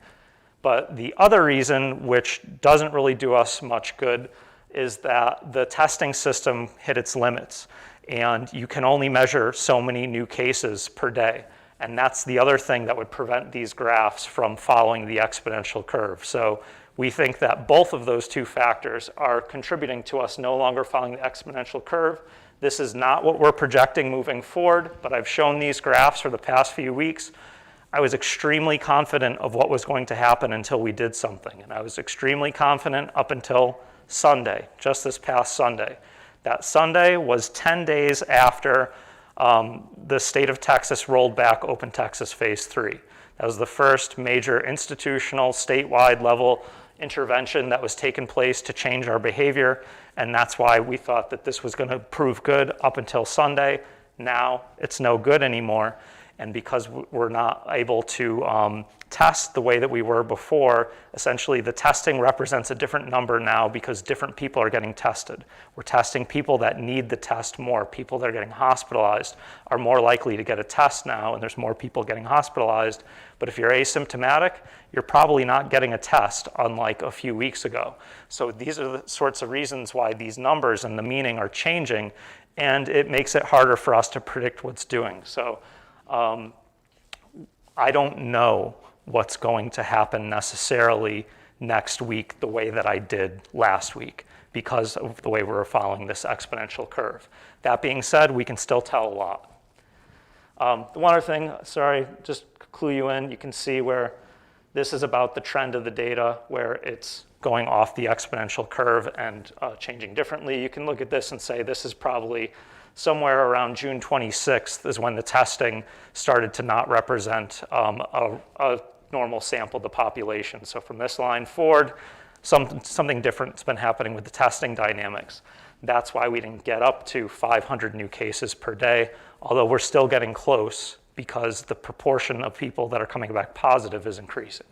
[SPEAKER 6] But the other reason, which doesn't really do us much good, is that the testing system hit its limits. And you can only measure so many new cases per day. And that's the other thing that would prevent these graphs from following the exponential curve. So we think that both of those 2 factors are contributing to us no longer following the exponential curve. This is not what we're projecting moving forward, but I've shown these graphs for the past few weeks. I was extremely confident of what was going to happen until we did something. And I was extremely confident up until Sunday, just this past Sunday. That Sunday was 10 days after the state of Texas rolled back Open Texas Phase 3. That was the first major institutional, statewide level intervention that was taking place to change our behavior. And that's why we thought that this was going to prove good up until Sunday. Now it's no good anymore. And because we're not able to test the way that we were before, essentially the testing represents a different number now because different people are getting tested. We're testing people that need the test more. People that are getting hospitalized are more likely to get a test now, and there's more people getting hospitalized. But if you're asymptomatic, you're probably not getting a test, unlike a few weeks ago. So these are the sorts of reasons why these numbers and the meaning are changing, and it makes it harder for us to predict what's doing. So I don't know what's going to happen necessarily next week the way that I did last week because of the way we're following this exponential curve. That being said, we can still tell a lot. The one other thing, sorry, just to clue you in, you can see where this is about the trend of the data, where it's going off the exponential curve and changing differently. You can look at this and say this is probably somewhere around June 26th is when the testing started to not represent a normal sample of the population. So from this line forward, something different's been happening with the testing dynamics. That's why we didn't get up to 500 new cases per day, although we're still getting close because the proportion of people that are coming back positive is increasing.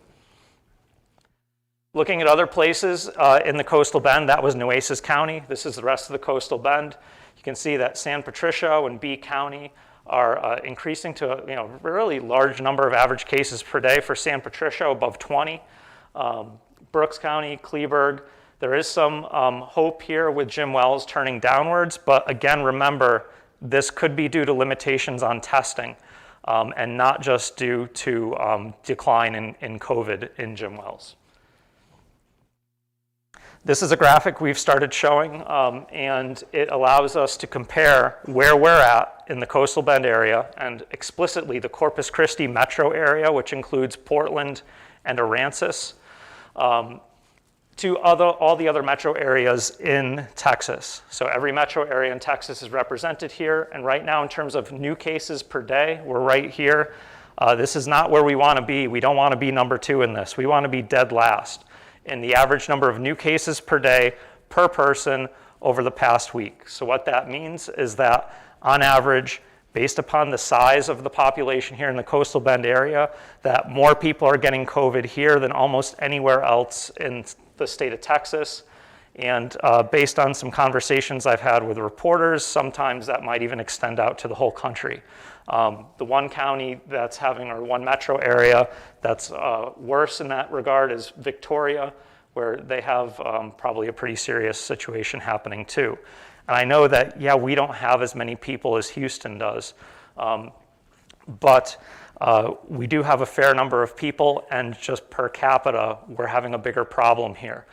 [SPEAKER 6] Looking at other places in the coastal bend, that was Nueces County. This is the rest of the coastal bend. You can see that San Patricio and B County are increasing to a really large number of average cases per day. For San Patricio, above 20. Brooks County, Kleberg, there is some hope here with Jim Wells turning downwards, but again, remember, this could be due to limitations on testing and not just due to decline in COVID in Jim Wells. This is a graphic we've started showing, and it allows us to compare where we're at in the coastal bend area and explicitly the Corpus Christi metro area, which includes Portland and Aransas, to all the other metro areas in Texas. So every metro area in Texas is represented here, and right now in terms of new cases per day, we're right here. This is not where we want to be. We don't want to be number 2 in this. We want to be dead last in the average number of new cases per day per person over the past week. So what that means is that on average, based upon the size of the population here in the coastal bend area, that more people are getting COVID here than almost anywhere else in the state of Texas. And based on some conversations I've had with reporters, sometimes that might even extend out to the whole country. The one county that's having, or one metro area that's worse in that regard is Victoria, where they have probably a pretty serious situation happening too. And I know that, yeah, we don't have as many people as Houston does, but we do have a fair number of people, and just per capita, we're having a bigger problem here.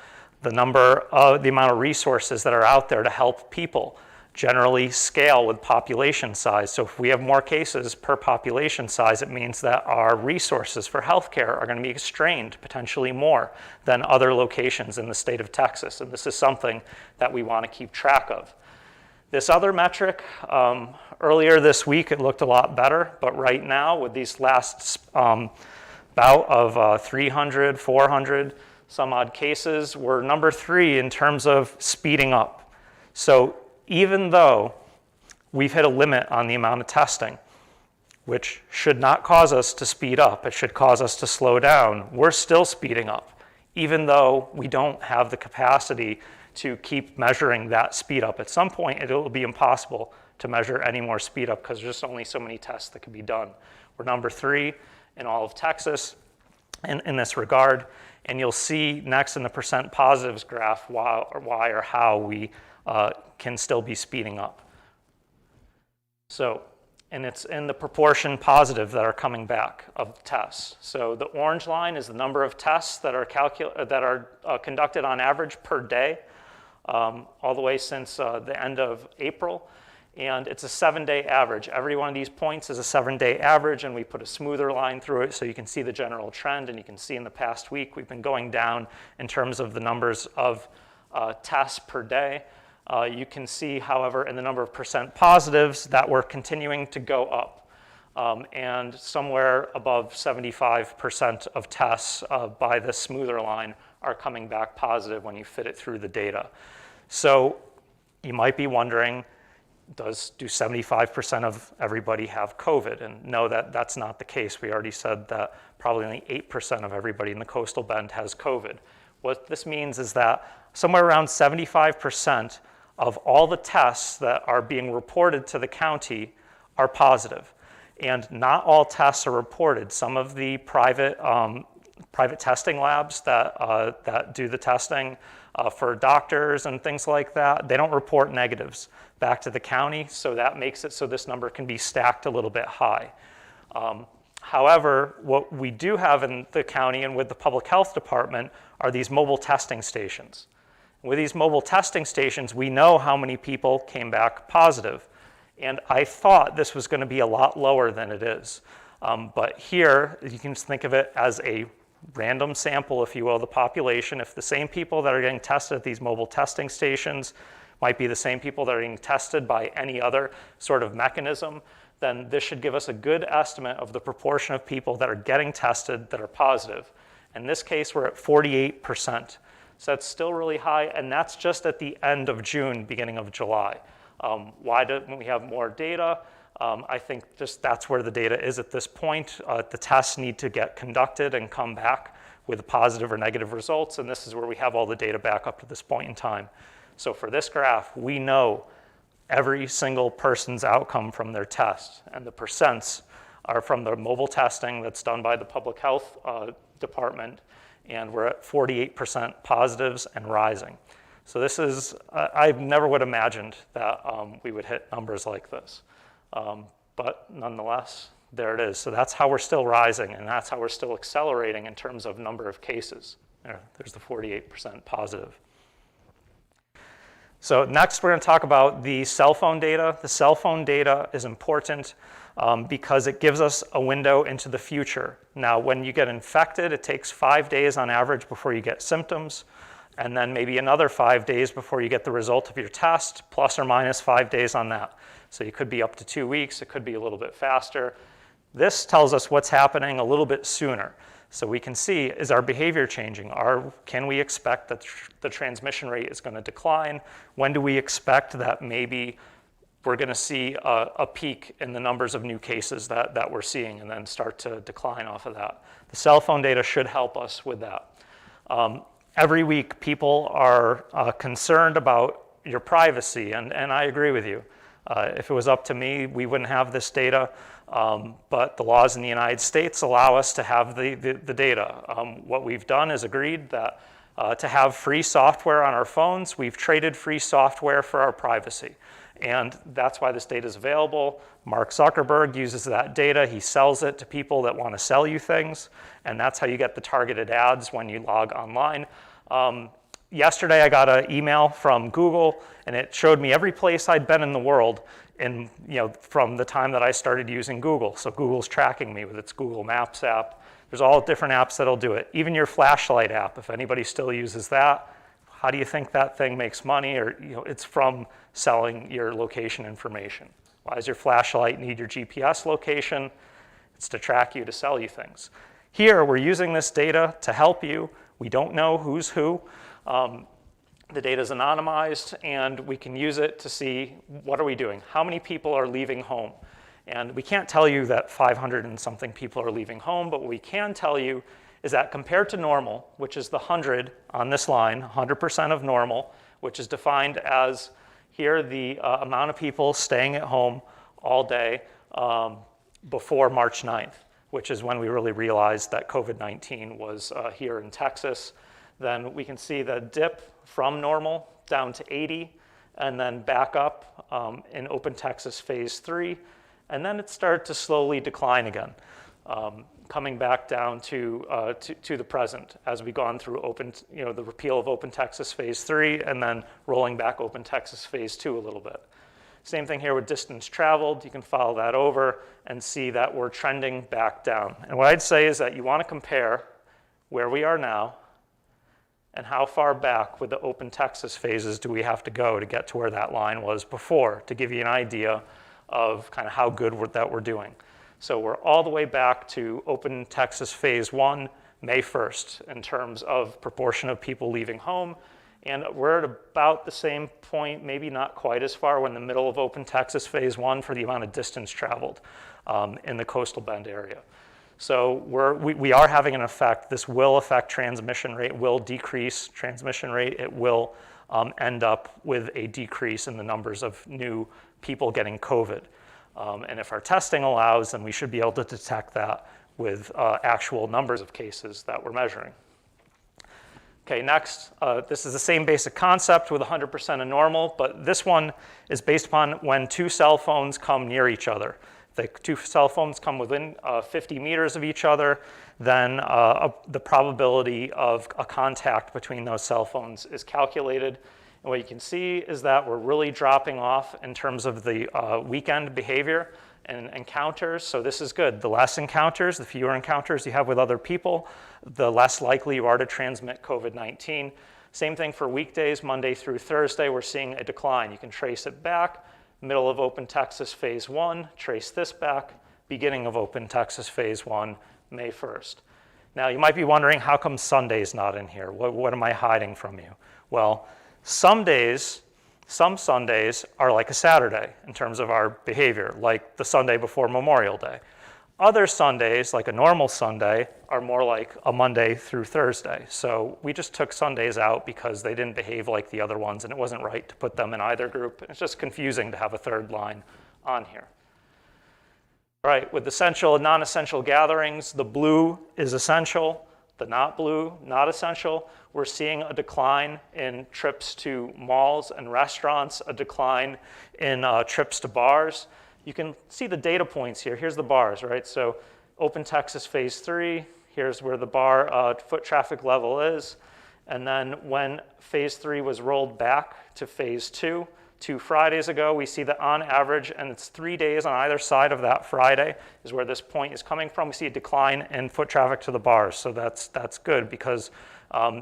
[SPEAKER 6] The amount of resources that are out there to help people generally scale with population size. So if we have more cases per population size, it means that our resources for healthcare are going to be strained potentially more than other locations in the state of Texas. And this is something that we want to keep track of. This other metric, earlier this week it looked a lot better, but right now with these last bout of 300, 400 some odd cases, we're number 3 in terms of speeding up. So even though we've hit a limit on the amount of testing, which should not cause us to speed up, it should cause us to slow down, we're still speeding up, even though we don't have the capacity to keep measuring that speed up. At some point, it will be impossible to measure any more speed up because there's just only so many tests that can be done. We're number 3 in all of Texas in this regard, and you'll see next in the percent positives graph why or how we can still be speeding up. So, and it's in the proportion positive that are coming back of tests. So the orange line is the number of tests that are conducted on average per day, all the way since the end of April. And it's a 7-day average. Every one of these points is a 7-day average, and we put a smoother line through it so you can see the general trend. And you can see in the past week, we've been going down in terms of the numbers of tests per day. You can see, however, in the number of percent positives that we're continuing to go up. And somewhere above 75% of tests by this smoother line are coming back positive when you fit it through the data. So you might be wondering, do 75% of everybody have COVID? And no, that's not the case. We already said that probably only 8% of everybody in the coastal bend has COVID. What this means is that somewhere around 75% of all the tests that are being reported to the county are positive. And not all tests are reported. Some of the private testing labs that do the testing for doctors and things like that, they don't report negatives back to the county, so that makes it so this number can be stacked a little bit high. However, what we do have in the county and with the public health department are these mobile testing stations. With these mobile testing stations, we know how many people came back positive. And I thought this was going to be a lot lower than it is. But here, you can just think of it as a random sample, if you will, of the population. If the same people that are getting tested at these mobile testing stations might be the same people that are getting tested by any other sort of mechanism, then this should give us a good estimate of the proportion of people that are getting tested that are positive. In this case, we're at 48%. So that's still really high, and that's just at the end of June, beginning of July. Why don't we have more data? I think just that's where the data is at this point. The tests need to get conducted and come back with positive or negative results, and this is where we have all the data back up to this point in time. So for this graph, we know every single person's outcome from their test, and the percents are from the mobile testing that's done by the public health department, and we're at 48% positives and rising. So this is, I never would have imagined that we would hit numbers like this. But nonetheless, there it is. So that's how we're still rising, and that's how we're still accelerating in terms of number of cases. There's the 48% positive. So next, we're going to talk about the cell phone data. The cell phone data is important because it gives us a window into the future. Now, when you get infected, it takes 5 days on average before you get symptoms, and then maybe another 5 days before you get the result of your test, plus or minus 5 days on that. So you could be up to 2 weeks, it could be a little bit faster. This tells us what's happening a little bit sooner. So we can see, is our behavior changing? Can we expect that the transmission rate is going to decline? When do we expect that maybe we're going to see a peak in the numbers of new cases that we're seeing and then start to decline off of that? The cell phone data should help us with that. Every week, people are concerned about your privacy, and I agree with you. If it was up to me, we wouldn't have this data, but the laws in the United States allow us to have the data. What we've done is agreed that to have free software on our phones, we've traded free software for our privacy. And that's why this data is available. Mark Zuckerberg uses that data. He sells it to people that want to sell you things, and that's how you get the targeted ads when you log online. Yesterday, I got an email from Google, and it showed me every place I'd been in the world from the time that I started using Google. So Google's tracking me with its Google Maps app. There's all different apps that'll do it. Even your flashlight app, if anybody still uses that, How do you think that thing makes money? Or it's from selling your location information. Why does your flashlight need your GPS location? It's to track you, to sell you things. Here, we're using this data to help you. We don't know who's who. The data is anonymized, and we can use it to see what are we doing? How many people are leaving home? And we can't tell you that 500 and something people are leaving home, but what we can tell you is that compared to normal, which is the 100 on this line, 100% of normal, which is defined as here the amount of people staying at home all day before March 9th, which is when we really realized that COVID-19 was here in Texas. Then we can see the dip from normal down to 80, and then back up in Open Texas Phase 3, and then it started to slowly decline again, coming back down to the present as we've gone through the repeal of Open Texas Phase 3, and then rolling back Open Texas Phase 2 a little bit. Same thing here with distance traveled. You can follow that over and see that we're trending back down. And what I'd say is that you want to compare where we are now and how far back with the Open Texas phases do we have to go to get to where that line was before, to give you an idea of kind of how good that we're doing. So we're all the way back to Open Texas Phase 1, May 1st, in terms of proportion of people leaving home. And we're at about the same point, maybe not quite as far, we're in the middle of Open Texas Phase 1 for the amount of distance traveled in the coastal bend area. So we are having an effect. This will affect transmission rate, will decrease transmission rate. It will end up with a decrease in the numbers of new people getting COVID. And if our testing allows, then we should be able to detect that with actual numbers of cases that we're measuring. Okay, next, this is the same basic concept with 100% of normal, but this one is based upon when two cell phones come near each other. If the two cell phones come within 50 meters of each other, then the probability of a contact between those cell phones is calculated. And what you can see is that we're really dropping off in terms of the weekend behavior and encounters. So this is good. The less encounters, the fewer encounters you have with other people, the less likely you are to transmit COVID-19. Same thing for weekdays, Monday through Thursday, we're seeing a decline. You can trace it back. Middle of Open Texas Phase 1, trace this back, beginning of Open Texas Phase 1, May 1st. Now, you might be wondering, how come Sunday's not in here? What am I hiding from you? Well, some Sundays are like a Saturday in terms of our behavior, like the Sunday before Memorial Day. Other Sundays, like a normal Sunday, are more like a Monday through Thursday. So we just took Sundays out because they didn't behave like the other ones, and it wasn't right to put them in either group. It's just confusing to have a third line on here. All right, with essential and non-essential gatherings, the blue is essential, the not blue, not essential. We're seeing a decline in trips to malls and restaurants, a decline in trips to bars. You can see the data points here. Here's the bars, right? So Open Texas Phase 3, here's where the bar foot traffic level is. And then when Phase 3 was rolled back to Phase 2, 2 Fridays ago, we see that on average, and it's 3 days on either side of that Friday, is where this point is coming from. We see a decline in foot traffic to the bars. So that's good because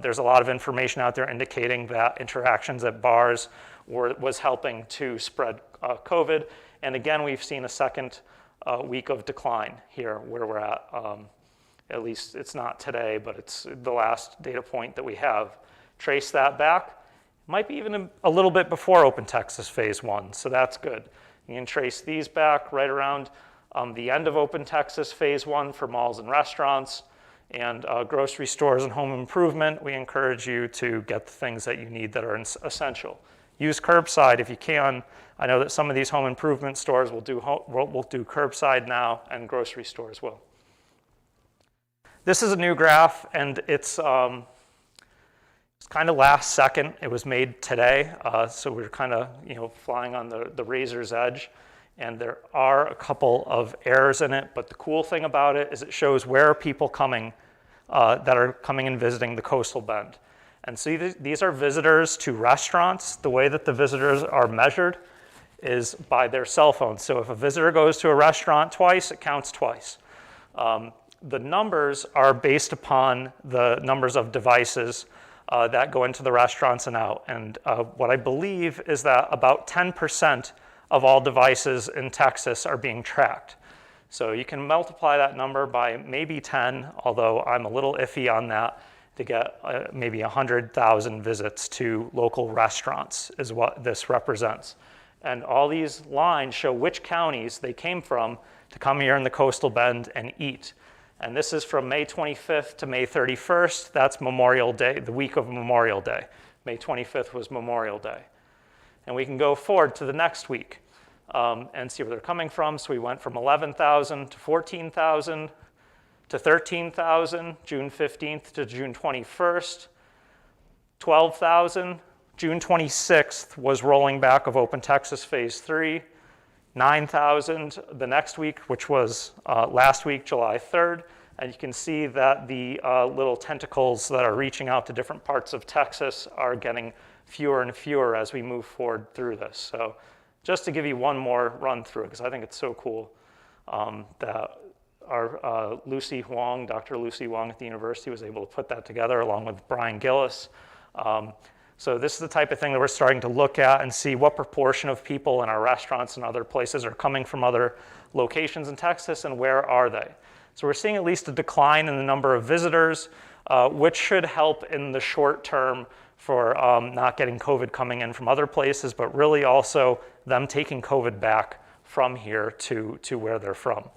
[SPEAKER 6] there's a lot of information out there indicating that interactions at bars was helping to spread COVID. And again, we've seen a second week of decline here where we're at least it's not today, but it's the last data point that we have. Trace that back, might be even a little bit before Open Texas Phase 1, so that's good. You can trace these back right around the end of Open Texas Phase 1 for malls and restaurants, and grocery stores and home improvement. We encourage you to get the things that you need that are essential. Use curbside if you can. I know that some of these home improvement stores will do curbside now, and grocery stores will. This is a new graph, and it's kind of last second. It was made today, so we're kind of flying on the razor's edge. And there are a couple of errors in it, but the cool thing about it is it shows where are people coming that are coming and visiting the coastal bend. And so these are visitors to restaurants. The way that the visitors are measured is by their cell phone. So if a visitor goes to a restaurant twice, it counts twice. The numbers are based upon the numbers of devices that go into the restaurants and out. And what I believe is that about 10% of all devices in Texas are being tracked. So you can multiply that number by maybe 10, although I'm a little iffy on that, to get maybe 100,000 visits to local restaurants is what this represents. And all these lines show which counties they came from to come here in the Coastal Bend and eat. And this is from May 25th to May 31st. That's Memorial Day, the week of Memorial Day. May 25th was Memorial Day. And we can go forward to the next week and see where they're coming from. So we went from 11,000 to 14,000 to 13,000, June 15th to June 21st, 12,000. June 26th was rolling back of Open Texas Phase 3, 9,000 the next week, which was last week, July 3rd. And you can see that the little tentacles that are reaching out to different parts of Texas are getting fewer and fewer as we move forward through this. So just to give you one more run through, because I think it's so cool that our Lucy Huang, Dr. Lucy Huang at the university was able to put that together along with Brian Gillis. So this is the type of thing that we're starting to look at and see what proportion of people in our restaurants and other places are coming from other locations in Texas and where are they. So we're seeing at least a decline in the number of visitors, which should help in the short term for not getting COVID coming in from other places, but really also them taking COVID back from here to where they're from.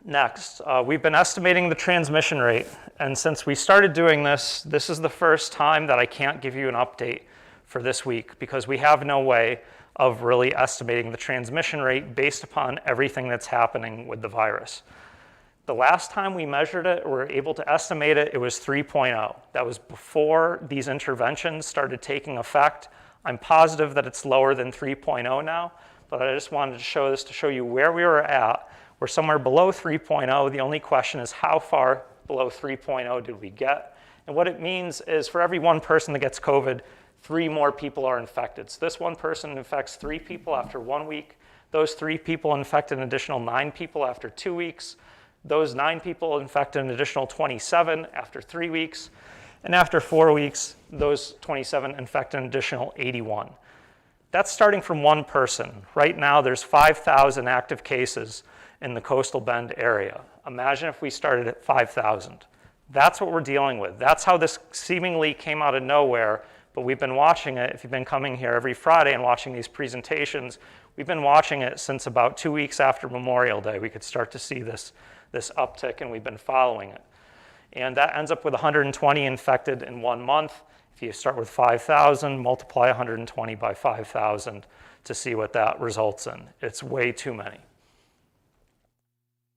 [SPEAKER 6] Next, we've been estimating the transmission rate, and since we started doing this, this is the first time that I can't give you an update for this week because we have no way of really estimating the transmission rate based upon everything that's happening with the virus. The last time we measured it, we were able to estimate it, it was 3.0. That was before these interventions started taking effect. I'm positive that it's lower than 3.0 now, but I just wanted to show this to show you where we were at. We're somewhere below 3.0. The only question is how far below 3.0 did we get? And what it means is for every one person that gets COVID, 3 more people are infected. So this one person infects 3 people after 1 week. Those 3 people infect an additional 9 people after 2 weeks. Those 9 people infect an additional 27 after 3 weeks. And after 4 weeks, those 27 infect an additional 81. That's starting from one person. Right now, there's 5,000 active cases in the Coastal Bend area. Imagine if we started at 5,000. That's what we're dealing with. That's how this seemingly came out of nowhere, but we've been watching it. If you've been coming here every Friday and watching these presentations, we've been watching it since about 2 weeks after Memorial Day. We could start to see this uptick, and we've been following it. And that ends up with 120 infected in 1 month. If you start with 5,000, multiply 120 by 5,000 to see what that results in. It's way too many.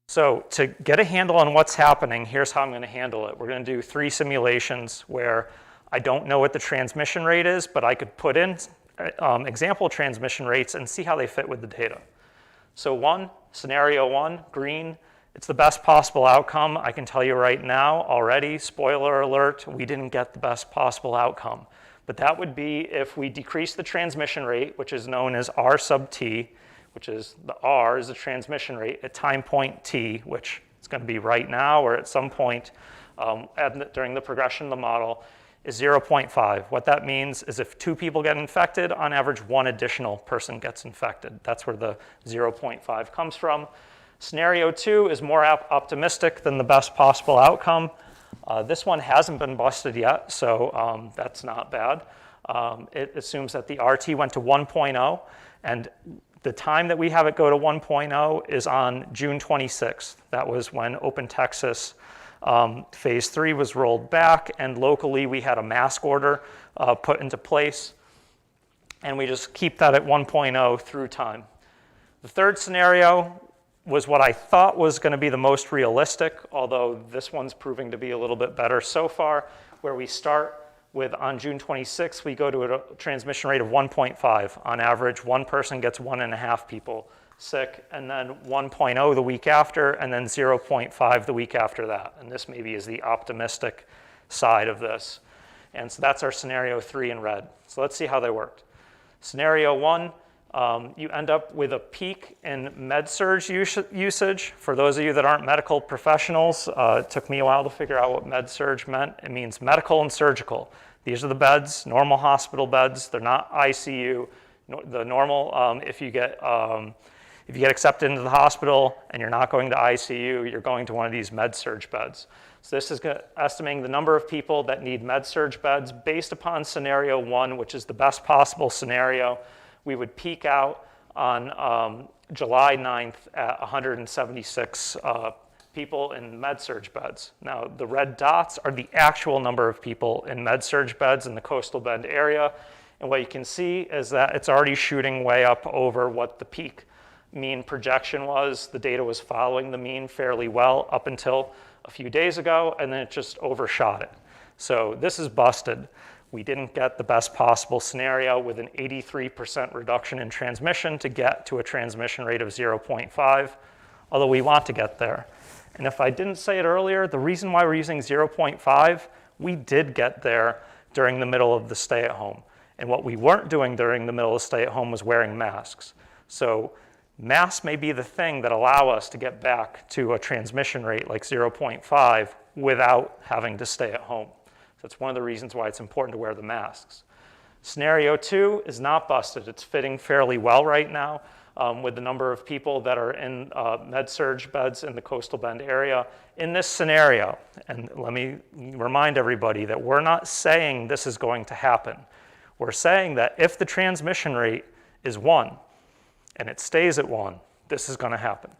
[SPEAKER 6] So to get a handle on what's happening, here's how I'm going to handle it. We're going to do 3 simulations where I don't know what the transmission rate is, but I could put in example transmission rates and see how they fit with the data. So scenario 1, green, it's the best possible outcome. I can tell you right now already, spoiler alert, we didn't get the best possible outcome. But that would be if we decrease the transmission rate, which is known as R sub t, which is the R is the transmission rate at time point t, which is going to be right now or at some point during the progression of the model, is 0.5. What that means is if 2 people get infected, on average 1 additional person gets infected. That's where the 0.5 comes from. Scenario 2 is more optimistic than the best possible outcome. This one hasn't been busted yet, so that's not bad. It assumes that the RT went to 1.0, and the time that we have it go to 1.0 is on June 26th. That was when Open Texas Phase 3 was rolled back, and locally we had a mask order put into place, and we just keep that at 1.0 through time. The third scenario was what I thought was going to be the most realistic, although this one's proving to be a little bit better so far, where we start with on June 26th, we go to a transmission rate of 1.5. On average, 1 person gets 1.5 people sick, and then 1.0 the week after, and then 0.5 the week after that. And this maybe is the optimistic side of this. And so that's our scenario 3 in red. So let's see how they worked. Scenario 1, you end up with a peak in med-surg usage. For those of you that aren't medical professionals, it took me a while to figure out what med-surg meant. It means medical and surgical. These are the beds, normal hospital beds. They're not ICU. The normal, if you get accepted into the hospital and you're not going to ICU, you're going to one of these med-surg beds. So this is estimating the number of people that need med-surg beds based upon scenario 1, which is the best possible scenario. We would peak out on July 9th at 176 people in med-surg beds. Now, the red dots are the actual number of people in med-surg beds in the Coastal Bend area. And what you can see is that it's already shooting way up over what the peak mean projection was. The data was following the mean fairly well up until a few days ago, and then it just overshot it. So this is busted. We didn't get the best possible scenario with an 83% reduction in transmission to get to a transmission rate of 0.5, although we want to get there. And if I didn't say it earlier, the reason why we're using 0.5, we did get there during the middle of the stay-at-home. And what we weren't doing during the middle of stay-at-home was wearing masks. So masks may be the thing that allow us to get back to a transmission rate like 0.5 without having to stay at home. That's one of the reasons why it's important to wear the masks. Scenario 2 is not busted. It's fitting fairly well right now with the number of people that are in med-surg beds in the Coastal Bend area. In this scenario, and let me remind everybody that we're not saying this is going to happen. We're saying that if the transmission rate is 1 and it stays at 1, this is going to happen.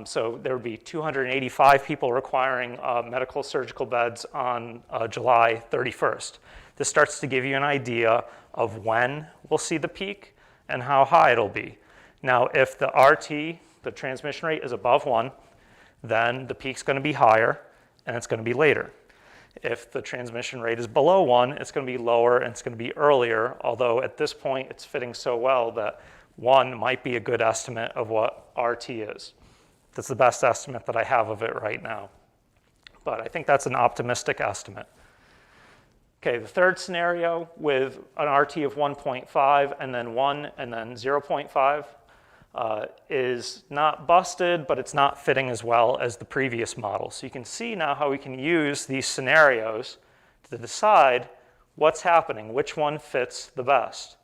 [SPEAKER 6] So there would be 285 people requiring medical surgical beds on July 31st. This starts to give you an idea of when we'll see the peak and how high it'll be. Now, if the RT, the transmission rate, is above 1, then the peak's going to be higher and it's going to be later. If the transmission rate is below 1, it's going to be lower and it's going to be earlier, although at this point it's fitting so well that 1 might be a good estimate of what RT is. That's the best estimate that I have of it right now. But I think that's an optimistic estimate. Okay, the third scenario with an RT of 1.5 and then 1 and then 0.5 is not busted, but it's not fitting as well as the previous model. So you can see now how we can use these scenarios to decide what's happening, which one fits the best.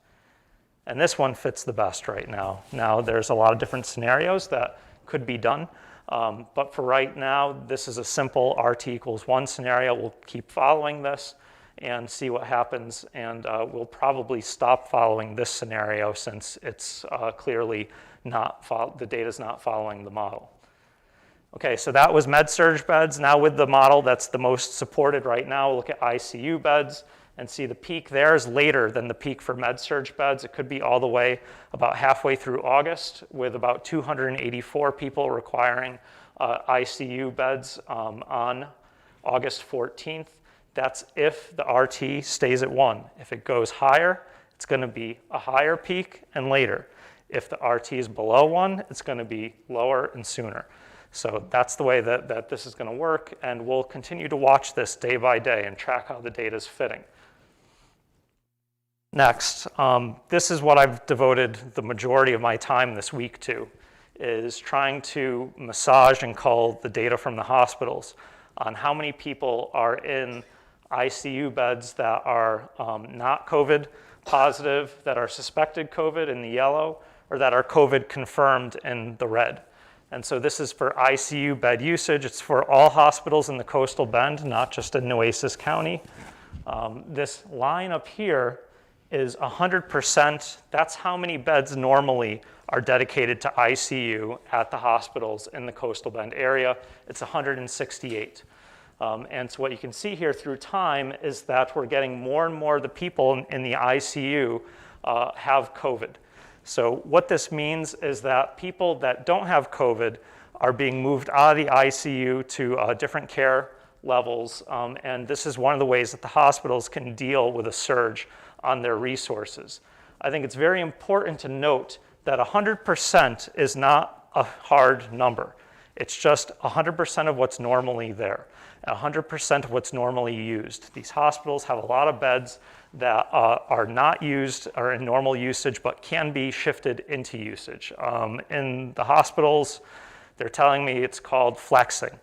[SPEAKER 6] And this one fits the best right now. Now, there's a lot of different scenarios that could be done, but for right now, this is a simple RT equals 1 scenario. We'll keep following this and see what happens, and we'll probably stop following this scenario since it's clearly not, the data's not following the model. Okay, so that was med-surg beds. Now with the model that's the most supported right now, we'll look at ICU beds and see the peak there is later than the peak for med-surg beds. It could be all the way about halfway through August with about 284 people requiring ICU beds on August 14th. That's if the RT stays at 1. If it goes higher, it's going to be a higher peak and later. If the RT is below 1, it's going to be lower and sooner. So that's the way that this is going to work, and we'll continue to watch this day by day and track how the data is fitting. Next, this is what I've devoted the majority of my time this week to, is trying to massage and cull the data from the hospitals on how many people are in ICU beds that are not COVID positive, that are suspected COVID in the yellow, or that are COVID confirmed in the red. And so this is for ICU bed usage. It's for all hospitals in the Coastal Bend, not just in Nueces County. This line up here is 100%. That's how many beds normally are dedicated to ICU at the hospitals in the Coastal Bend area. It's 168. And so what you can see here through time is that we're getting more and more of the people in the ICU have COVID. So what this means is that people that don't have COVID are being moved out of the ICU to different care levels. And this is one of the ways that the hospitals can deal with a surge on their resources. I think it's very important to note that 100% is not a hard number. It's just 100% of what's normally there. at 100% of what's normally used. These hospitals have a lot of beds that are not used or in normal usage, but can be shifted into usage. In the hospitals, they're telling me it's called flexing.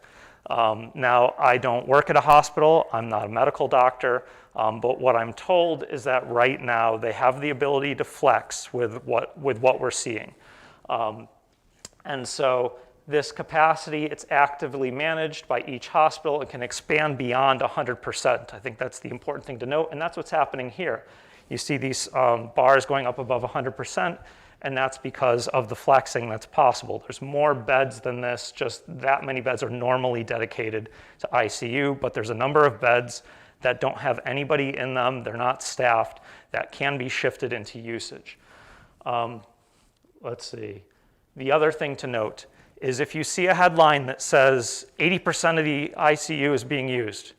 [SPEAKER 6] Now, I don't work at a hospital, I'm not a medical doctor, but what I'm told is that right now they have the ability to flex with what we're seeing. And so this capacity, it's actively managed by each hospital. It can expand beyond 100%. I think that's the important thing to note, and that's what's happening here. You see these bars going up above 100%, and that's because of the flexing that's possible. There's more beds than this, just that many beds are normally dedicated to ICU, but there's a number of beds that don't have anybody in them, they're not staffed, that can be shifted into usage. Let's see. The other thing to note is if you see a headline that says 80% of the ICU is being used,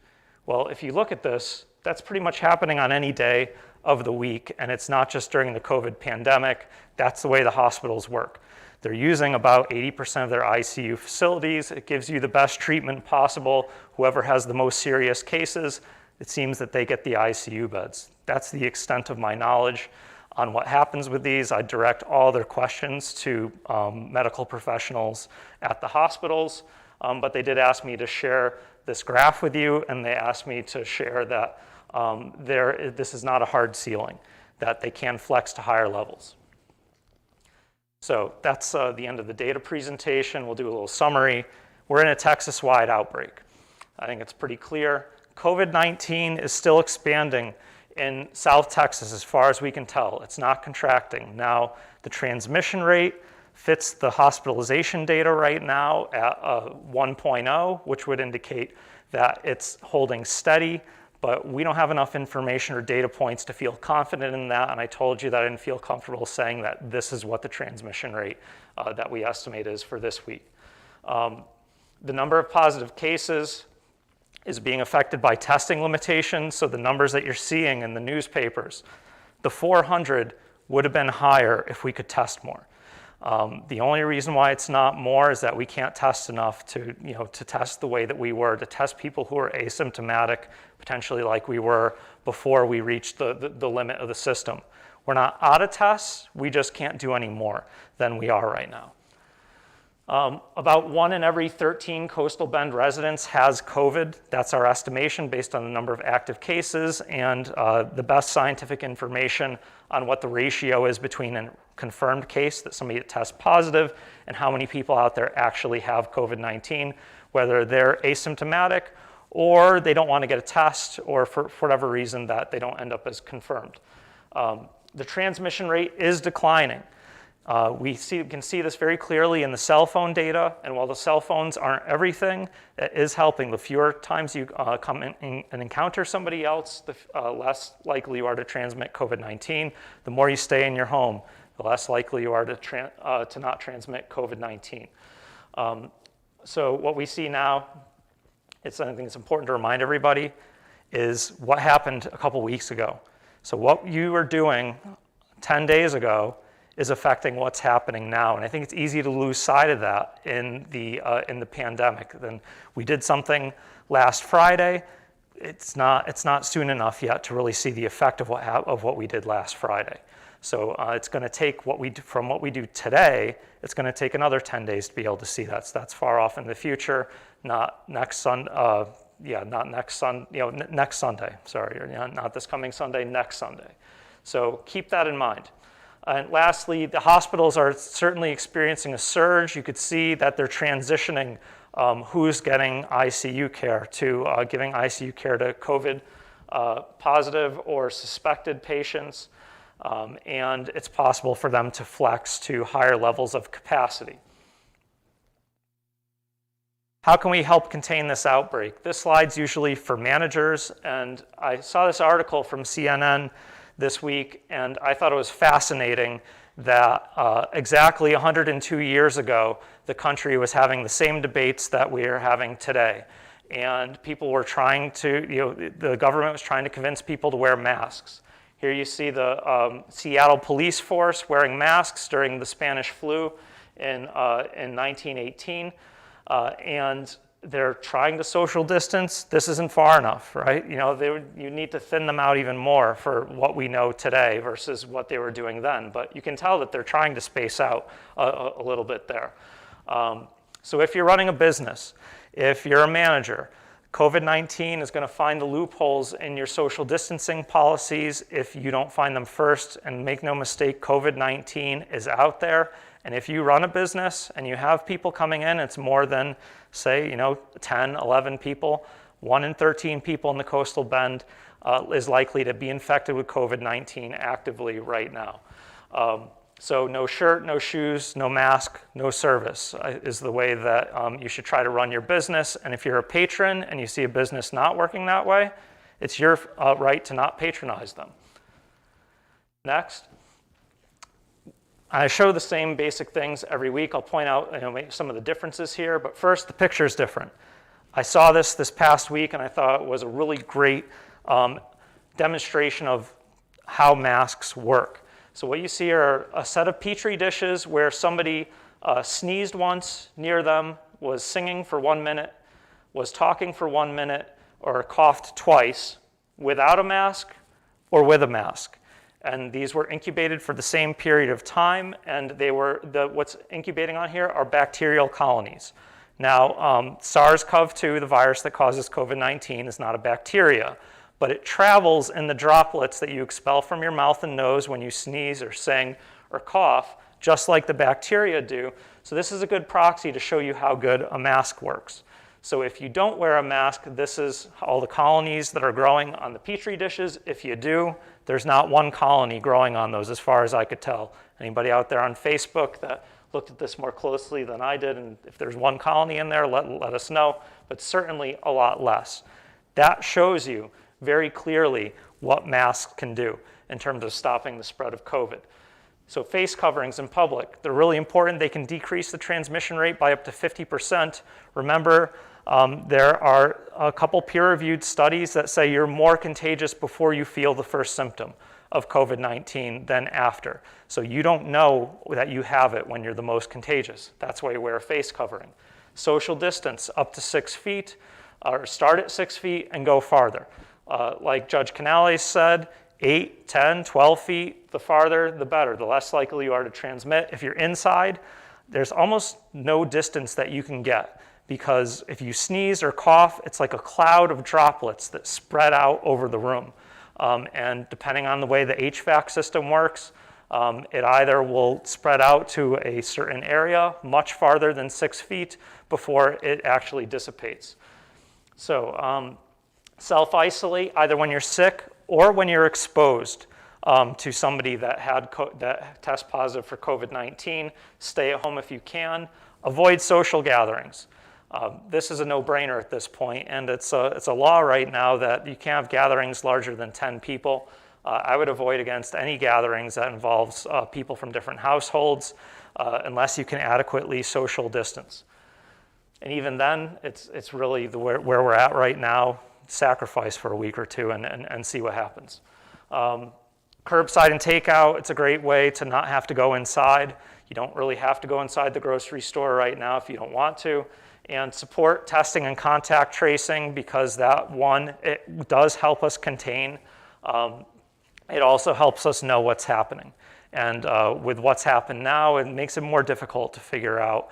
[SPEAKER 6] well, if you look at this, that's pretty much happening on any day of the week, and it's not just during the COVID pandemic. That's the way the hospitals work. They're using about 80% of their ICU facilities. It gives you the best treatment possible. Whoever has the most serious cases, it seems that they get the ICU beds. That's the extent of my knowledge on what happens with these. I direct all their questions to medical professionals at the hospitals, but they did ask me to share this graph with you, and they asked me to share that this is not a hard ceiling, that they can flex to higher levels. So that's the end of the data presentation. We'll do a little summary. We're in a Texas-wide outbreak. I think it's pretty clear. COVID-19 is still expanding in South Texas as far as we can tell. It's not contracting. Now, the transmission rate fits the hospitalization data right now at 1.0, which would indicate that it's holding steady, but we don't have enough information or data points to feel confident in that, and I told you that I didn't feel comfortable saying that this is what the transmission rate that we estimate is for this week. The number of positive cases is being affected by testing limitations, so the numbers that you're seeing in the newspapers, the 400 would have been higher if we could test more. The only reason why it's not more is that we can't test enough to test the way that we were, to test people who are asymptomatic, potentially like we were before we reached the limit of the system. We're not out of tests, we just can't do any more than we are right now. About 1 in every 13 Coastal Bend residents has COVID. That's our estimation based on the number of active cases and the best scientific information on what the ratio is between a confirmed case, that somebody that tests positive, and how many people out there actually have COVID-19, whether they're asymptomatic or they don't want to get a test, or for whatever reason that they don't end up as confirmed. The transmission rate is declining. We can see this very clearly in the cell phone data, and while the cell phones aren't everything, it is helping. The fewer times you come in and encounter somebody else, the less likely you are to transmit COVID-19. The more you stay in your home, the less likely you are to not transmit COVID-19. So what we see now, I think it's important to remind everybody, is what happened a couple weeks ago. So what you were doing 10 days ago is affecting what's happening now. And I think it's easy to lose sight of that in the pandemic. Then we did something last Friday. It's not soon enough yet to really see the effect of what we did last Friday. So it's going to take from what we do today, it's going to take another 10 days to be able to see that. So that's far off in the future, not next Sunday. Next Sunday. Sorry, not this coming Sunday, next Sunday. So keep that in mind. And lastly, the hospitals are certainly experiencing a surge. You could see that they're transitioning who's getting ICU care to giving ICU care to COVID positive or suspected patients. And it's possible for them to flex to higher levels of capacity. How can we help contain this outbreak? This slide's usually for managers, and I saw this article from CNN this week, and I thought it was fascinating that exactly 102 years ago, the country was having the same debates that we are having today. And people were trying to, the government was trying to convince people to wear masks. Here you see the Seattle police force wearing masks during the Spanish flu in 1918. And they're trying to social distance. This isn't far enough, right? You need to thin them out even more for what we know today versus what they were doing then. But you can tell that they're trying to space out a little bit there. So if you're running a business, if you're a manager, COVID-19 is going to find the loopholes in your social distancing policies if you don't find them first. And make no mistake, COVID-19 is out there. And if you run a business and you have people coming in, it's more than, say, 10, 11 people, 1 in 13 people in the coastal bend is likely to be infected with COVID-19 actively right now. So no shirt, no shoes, no mask, no service is the way that you should try to run your business. And if you're a patron and you see a business not working that way, it's your right to not patronize them. Next. I show the same basic things every week. I'll point out some of the differences here, but first, the picture is different. I saw this past week, and I thought it was a really great demonstration of how masks work. So what you see are a set of Petri dishes where somebody sneezed once near them, was singing for 1 minute, was talking for 1 minute, or coughed twice without a mask or with a mask. And these were incubated for the same period of time, and what's incubating on here are bacterial colonies. Now, SARS-CoV-2, the virus that causes COVID-19, is not a bacteria, but it travels in the droplets that you expel from your mouth and nose when you sneeze or sing or cough, just like the bacteria do. So this is a good proxy to show you how good a mask works. So if you don't wear a mask, this is all the colonies that are growing on the Petri dishes. If you do, there's not one colony growing on those as far as I could tell. Anybody out there on Facebook that looked at this more closely than I did, and if there's one colony in there, let us know, but certainly a lot less. That shows you very clearly what masks can do in terms of stopping the spread of COVID. So face coverings in public, they're really important. They can decrease the transmission rate by up to 50%. Remember, there are a couple peer-reviewed studies that say you're more contagious before you feel the first symptom of COVID-19 than after. So you don't know that you have it when you're the most contagious. That's why you wear a face covering. Social distance up to 6 feet, or start at 6 feet and go farther. Like Judge Canales said, 8, 10, 12 feet, the farther, the better. The less likely you are to transmit. If you're inside, there's almost no distance that you can get, because if you sneeze or cough, it's like a cloud of droplets that spread out over the room. And depending on the way the HVAC system works, it either will spread out to a certain area much farther than 6 feet before it actually dissipates. So self-isolate either when you're sick or when you're exposed to somebody that tests positive for COVID-19. Stay at home if you can. Avoid social gatherings. This is a no-brainer at this point, and it's a law right now that you can't have gatherings larger than 10 people. I would avoid against any gatherings that involves people from different households unless you can adequately social distance. And even then, it's really where we're at right now. Sacrifice for a week or two and see what happens. Curbside and takeout, it's a great way to not have to go inside. You don't really have to go inside the grocery store right now if you don't want to. And support testing and contact tracing, because it does help us contain. It also helps us know what's happening. And with what's happened now, it makes it more difficult to figure out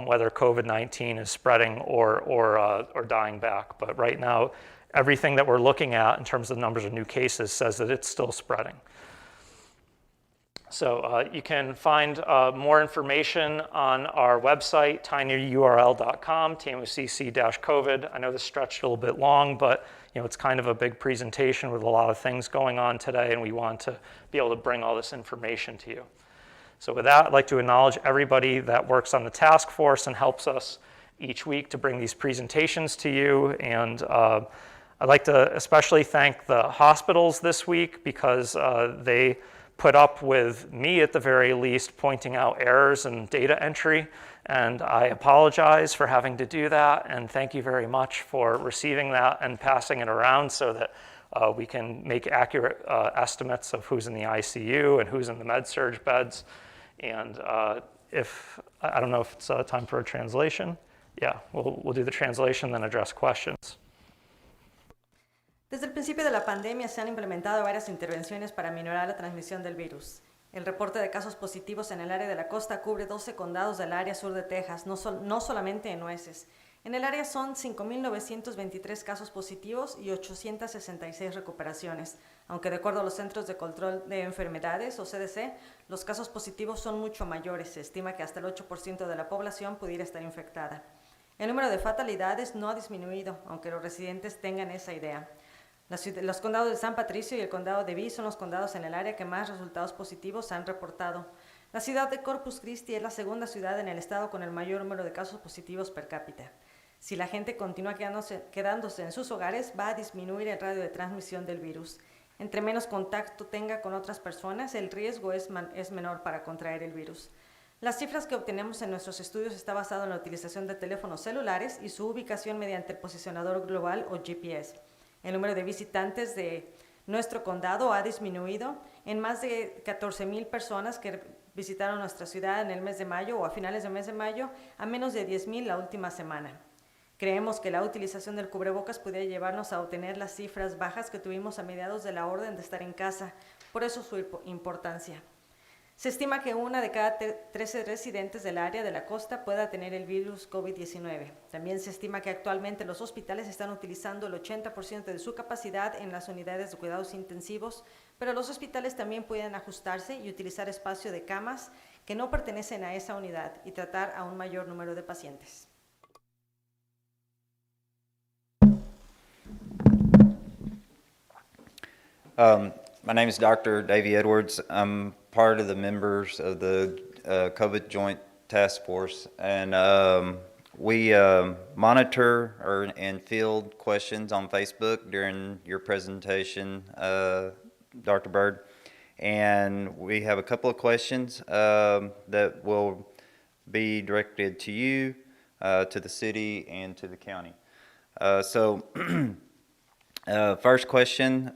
[SPEAKER 6] whether COVID-19 is spreading or dying back. But right now, everything that we're looking at in terms of the numbers of new cases says that it's still spreading. So you can find more information on our website, tinyurl.com, TMOCC-COVID. I know this stretched a little bit long, but it's kind of a big presentation with a lot of things going on today, and we want to be able to bring all this information to you. So with that, I'd like to acknowledge everybody that works on the task force and helps us each week to bring these presentations to you. And I'd like to especially thank the hospitals this week, because they put up with me, at the very least, pointing out errors in data entry. And I apologize for having to do that. And thank you very much for receiving that and passing it around so that we can make accurate estimates of who's in the ICU and who's in the med-surg beds. And I don't know if it's time for a translation. yeah, we'll do the translation, then address questions.
[SPEAKER 2] Desde el principio de la pandemia se han implementado varias intervenciones para minorar la transmisión del virus. El reporte de casos positivos en el área de la costa cubre 12 condados del área sur de Texas, no solamente en Nueces. En el área son 5.923 casos positivos y 866 recuperaciones, aunque de acuerdo a los Centros de Control de Enfermedades, o CDC, los casos positivos son mucho mayores. Se estima que hasta el 8% de la población pudiera estar infectada. El número de fatalidades no ha disminuido, aunque los residentes tengan esa idea. Los condados de San Patricio y el condado de Bee son los condados en el área que más resultados positivos han reportado. La ciudad de Corpus Christi es la segunda ciudad en el estado con el mayor número de casos positivos per cápita. Si la gente continúa quedándose en sus hogares, va a disminuir el radio de transmisión del virus. Entre menos contacto tenga con otras personas, el riesgo es menor para contraer el virus. Las cifras que obtenemos en nuestros estudios están basadas en la utilización de teléfonos celulares y su ubicación mediante el posicionador global o GPS. El número de visitantes de nuestro condado ha disminuido en más de 14,000 personas que visitaron nuestra ciudad en el mes de mayo o a finales del mes de mayo, a menos de 10,000 la última semana. Creemos que la utilización del cubrebocas pudiera llevarnos a obtener las cifras bajas que tuvimos a mediados de la orden de estar en casa, por eso su importancia. Se estima que 1 de cada 13 residentes del área de la costa pueda tener el virus COVID-19. También se estima que actualmente los hospitales están utilizando el 80% de su capacidad en las unidades de cuidados intensivos, pero los hospitales también pueden ajustarse y utilizar espacio de camas que no pertenecen a esa unidad y tratar a un mayor número de pacientes.
[SPEAKER 7] My name is Dr. Davey Edwards. I'm part of the members of the COVID Joint Task Force, and we monitor and field questions on Facebook during your presentation, Dr. Bird. And we have a couple of questions that will be directed to you, to the city, and to the county. First question.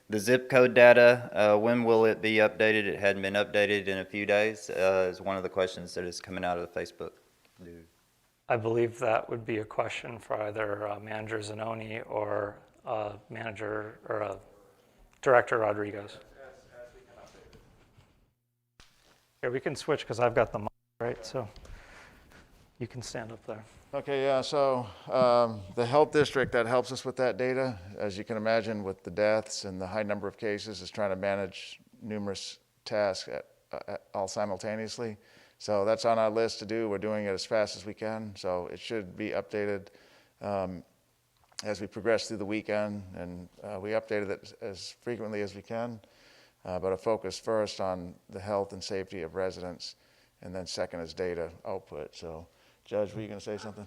[SPEAKER 7] The zip code data, when will it be updated? It hadn't been updated in a few days, is one of the questions that is coming out of the Facebook.
[SPEAKER 6] I believe that would be a question for either Manager Zanoni or Manager or Director Rodriguez. Here, we can switch because I've got the mic, right? So you can stand up there.
[SPEAKER 1] Okay, yeah, so the health district that helps us with that data, as you can imagine with the deaths and the high number of cases, is trying to manage numerous tasks all simultaneously. So that's on our list to do. We're doing it as fast as we can. So it should be updated as we progress through the weekend, and we updated it as frequently as we can, but a focus first on the health and safety of residents, and then second is data output. So Judge, were you going to say something?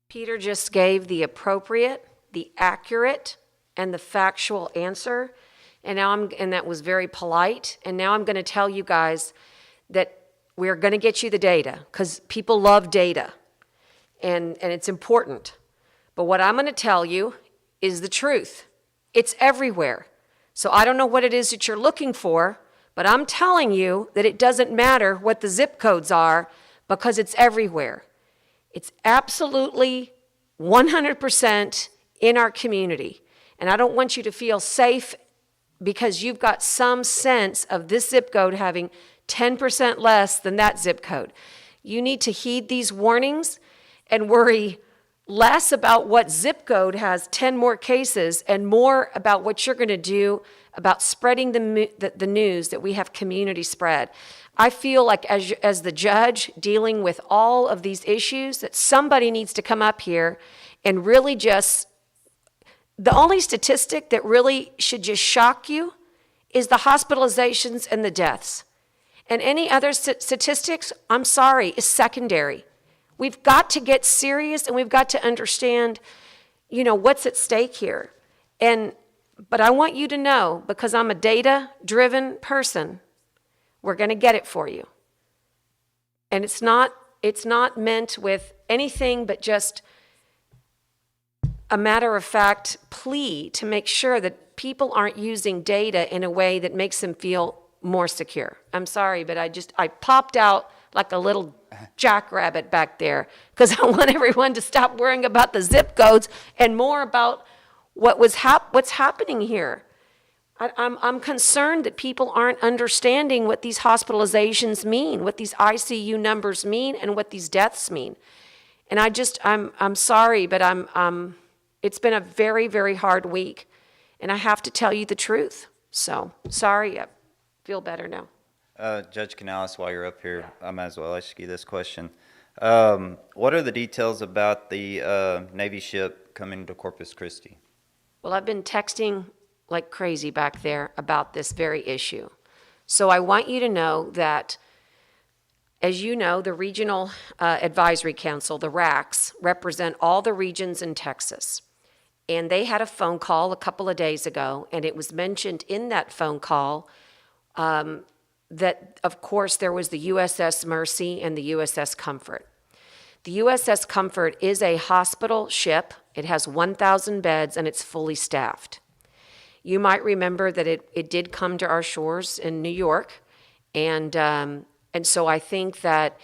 [SPEAKER 4] Peter just gave the appropriate, the accurate, and the factual answer, and that was very polite. And now I'm going to tell you guys that we're going to get you the data because people love data, and it's important. But what I'm going to tell you is the truth. It's everywhere. So I don't know what it is that you're looking for, but I'm telling you that it doesn't matter what the zip codes are because it's everywhere. It's absolutely 100% in our community. And I don't want you to feel safe because you've got some sense of this zip code having 10% less than that zip code. You need to heed these warnings and worry less about what zip code has 10 more cases and more about what you're going to do about spreading the news that we have community spread. I feel like as the judge dealing with all of these issues that somebody needs to come up here and really just, the only statistic that really should just shock you is the hospitalizations and the deaths. And any other statistics, I'm sorry, is secondary. We've got to get serious and we've got to understand, what's at stake here. But I want you to know, because I'm a data-driven person, we're going to get it for you. And it's not meant with anything but just a matter-of-fact plea to make sure that people aren't using data in a way that makes them feel more secure. I'm sorry, but I popped out like a little jackrabbit back there, because I want everyone to stop worrying about the zip codes and more about what's happening here. I'm concerned that people aren't understanding what these hospitalizations mean, what these ICU numbers mean, and what these deaths mean. And I'm sorry, but it's been a very, very hard week, and I have to tell you the truth. So, sorry, I feel better now.
[SPEAKER 7] Judge Canales, while you're up here, I might as well ask you this question. What are the details about the Navy ship coming to Corpus Christi?
[SPEAKER 4] Well, I've been texting like crazy back there about this very issue. So I want you to know that, as you know, the Regional Advisory Council, the RACs, represent all the regions in Texas. And they had a phone call a couple of days ago, and it was mentioned in that phone call that, of course, there was the USS Mercy and the USS Comfort. The USS Comfort is a hospital ship. It has 1,000 beds, and it's fully staffed. You might remember that it did come to our shores in New York, and so I think that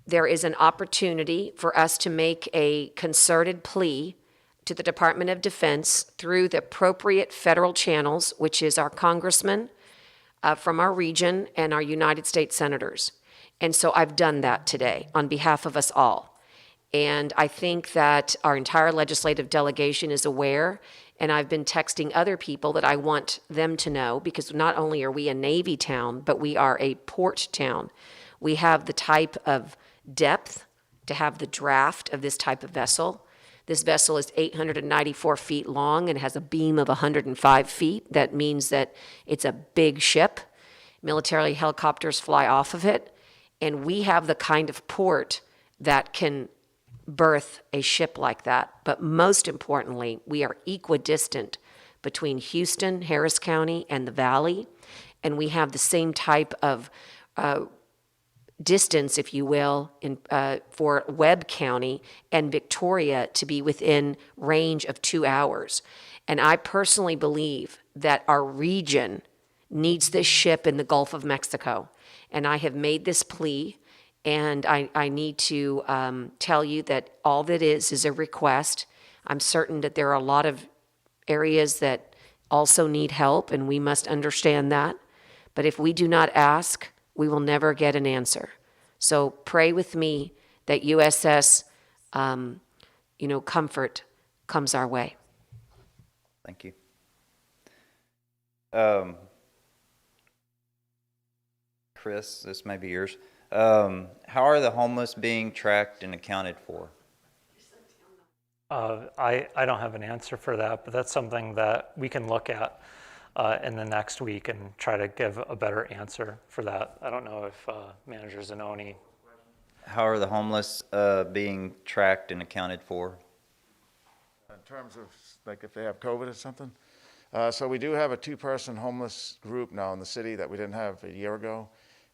[SPEAKER 4] there is an opportunity for us to make a concerted plea to the Department of Defense through the appropriate federal channels, which is our congressmen from our region and our United States senators. And so I've done that today on behalf of us all. And I think that our entire legislative delegation is aware, and I've been texting other people that I want them to know, because not only are we a Navy town, but we are a port town. We have the type of depth to have the draft of this type of vessel. This vessel is 894 feet long and has a beam of 105 feet. That means that it's a big ship. Military helicopters fly off of it. And we have the kind of port that can birth a ship like that. But most importantly, we are equidistant between Houston, Harris County, and the Valley. And we have the same type of distance, if you will, for Webb County and Victoria to be within range of 2 hours. And I personally believe that our region needs this ship in the Gulf of Mexico. And I have made this plea, and I need to tell you that all that is a request. I'm certain that there are a lot of areas that also need help, and we must understand that. But if we do not ask, we will never get an answer. So pray with me that USS, Comfort comes our way.
[SPEAKER 7] Thank you. Chris, this may be yours. How are the homeless being tracked and accounted for?
[SPEAKER 6] I don't have an answer for that, but that's something that we can look at in the next week and try to give a better answer for that. I don't know if Manager Zanoni.
[SPEAKER 7] How are the homeless being tracked and accounted for?
[SPEAKER 1] In terms of, like, if they have COVID or something? So we do have a 2-person homeless group now in the city that we didn't have a year ago.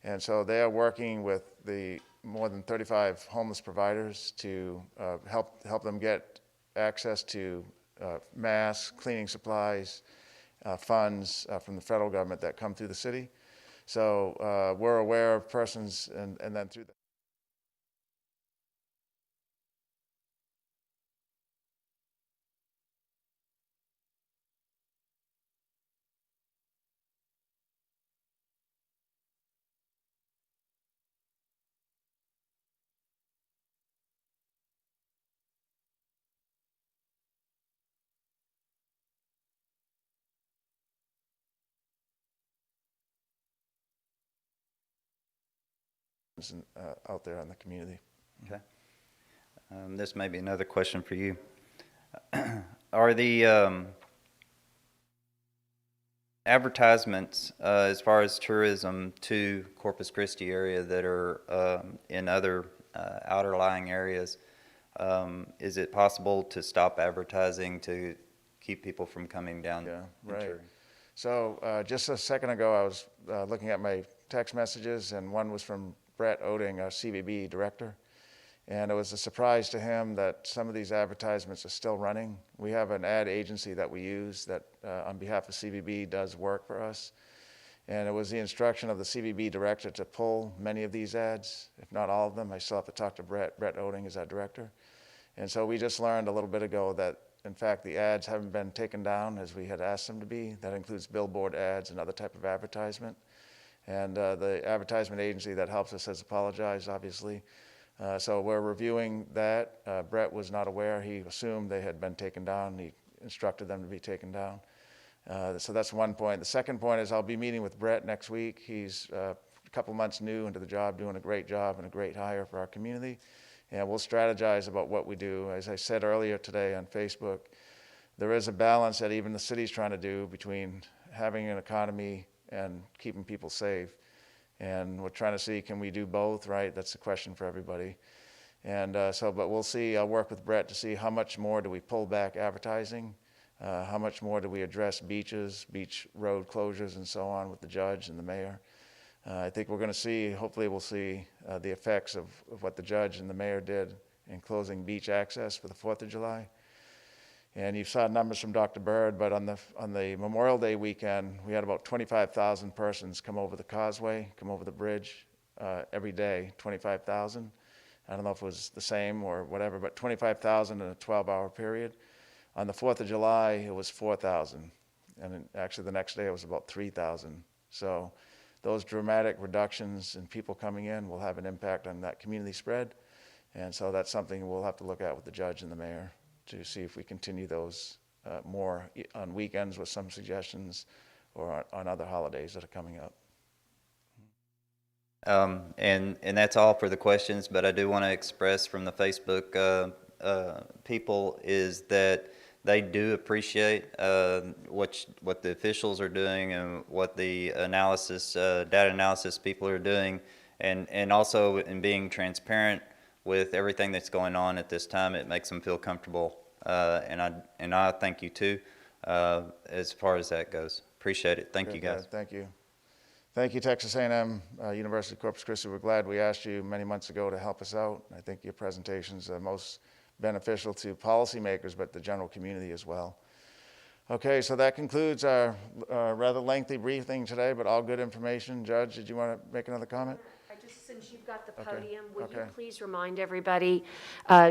[SPEAKER 1] And so they are working with the more than 35 homeless providers to help them get access to masks, cleaning supplies, funds from the federal government that come through the city. So we're aware of persons, and then through the out there in the community.
[SPEAKER 7] Okay. This may be another question for you. Are the advertisements as far as tourism to Corpus Christi area that are in other outer lying areas, is it possible to stop advertising to keep people from coming down?
[SPEAKER 1] Yeah, right. So just a second ago, I was looking at my text messages, and one was from Brett Oding, our CVB director, and it was a surprise to him that some of these advertisements are still running. We have an ad agency that we use that on behalf of CVB does work for us, And it was the instruction of the CVB director to pull many of these ads, if not all of them. I still have to talk to Brett. Brett Oding is our director. And so we just learned a little bit ago that, in fact, the ads haven't been taken down as we had asked them to be. That includes billboard ads and other type of advertisement. And the advertisement agency that helps us has apologized, obviously. So we're reviewing that. Brett was not aware. He assumed they had been taken down. He instructed them to be taken down. So that's one point. The second point is I'll be meeting with Brett next week. He's a couple months new into the job, doing a great job and a great hire for our community. And we'll strategize about what we do. As I said earlier today on Facebook, there is a balance that even the city's trying to do between having an economy and keeping people safe. And we're trying to see, can we do both, right? That's the question for everybody. And but we'll see. I'll work with Brett to see how much more do we pull back advertising, how much more do we address beaches, beach road closures and so on with the judge and the mayor. I think we're going to see, hopefully we'll see the effects of what the judge and the mayor did in closing beach access for the 4th of July. And you saw numbers from Dr. Bird, but on the Memorial Day weekend, we had about 25,000 persons come over the causeway, come over the bridge every day, 25,000. I don't know if it was the same or whatever, but 25,000 in a 12-hour period. On the 4th of July, it was 4,000. And actually the next day it was about 3,000. So those dramatic reductions in people coming in will have an impact on that community spread. And so that's something we'll have to look at with the judge and the mayor to see if we continue those more on weekends with some suggestions or on other holidays that are coming up.
[SPEAKER 7] And that's all for the questions, but I do want to express from the Facebook people is that they do appreciate what the officials are doing and what the analysis, data analysis people are doing, and also in being transparent with everything that's going on at this time. It makes them feel comfortable, and I thank you too, as far as that goes. Appreciate it. Thank you, guys.
[SPEAKER 1] Thank you. Thank you, Texas A&M, University of Corpus Christi. We're glad we asked you many months ago to help us out. I think your presentation's most beneficial to policymakers, but the general community as well. Okay, so that concludes our rather lengthy briefing today, but all good information. Judge, did you want to make another comment?
[SPEAKER 4] Since you've got the
[SPEAKER 1] Okay.
[SPEAKER 4] podium, would you
[SPEAKER 1] Okay.
[SPEAKER 4] please remind everybody,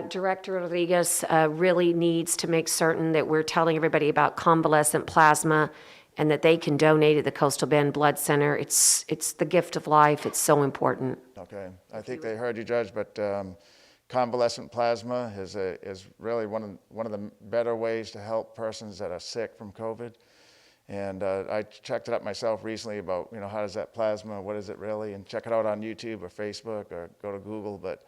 [SPEAKER 4] Director Rodriguez really needs to make certain that we're telling everybody about convalescent plasma and that they can donate at the Coastal Bend Blood Center. It's the gift of life. It's so important.
[SPEAKER 1] Okay, I think they heard you, Judge, but convalescent plasma is really one of the better ways to help persons that are sick from COVID. And I checked it up myself recently about, how does that plasma, what is it really? And check it out on YouTube or Facebook or go to Google. But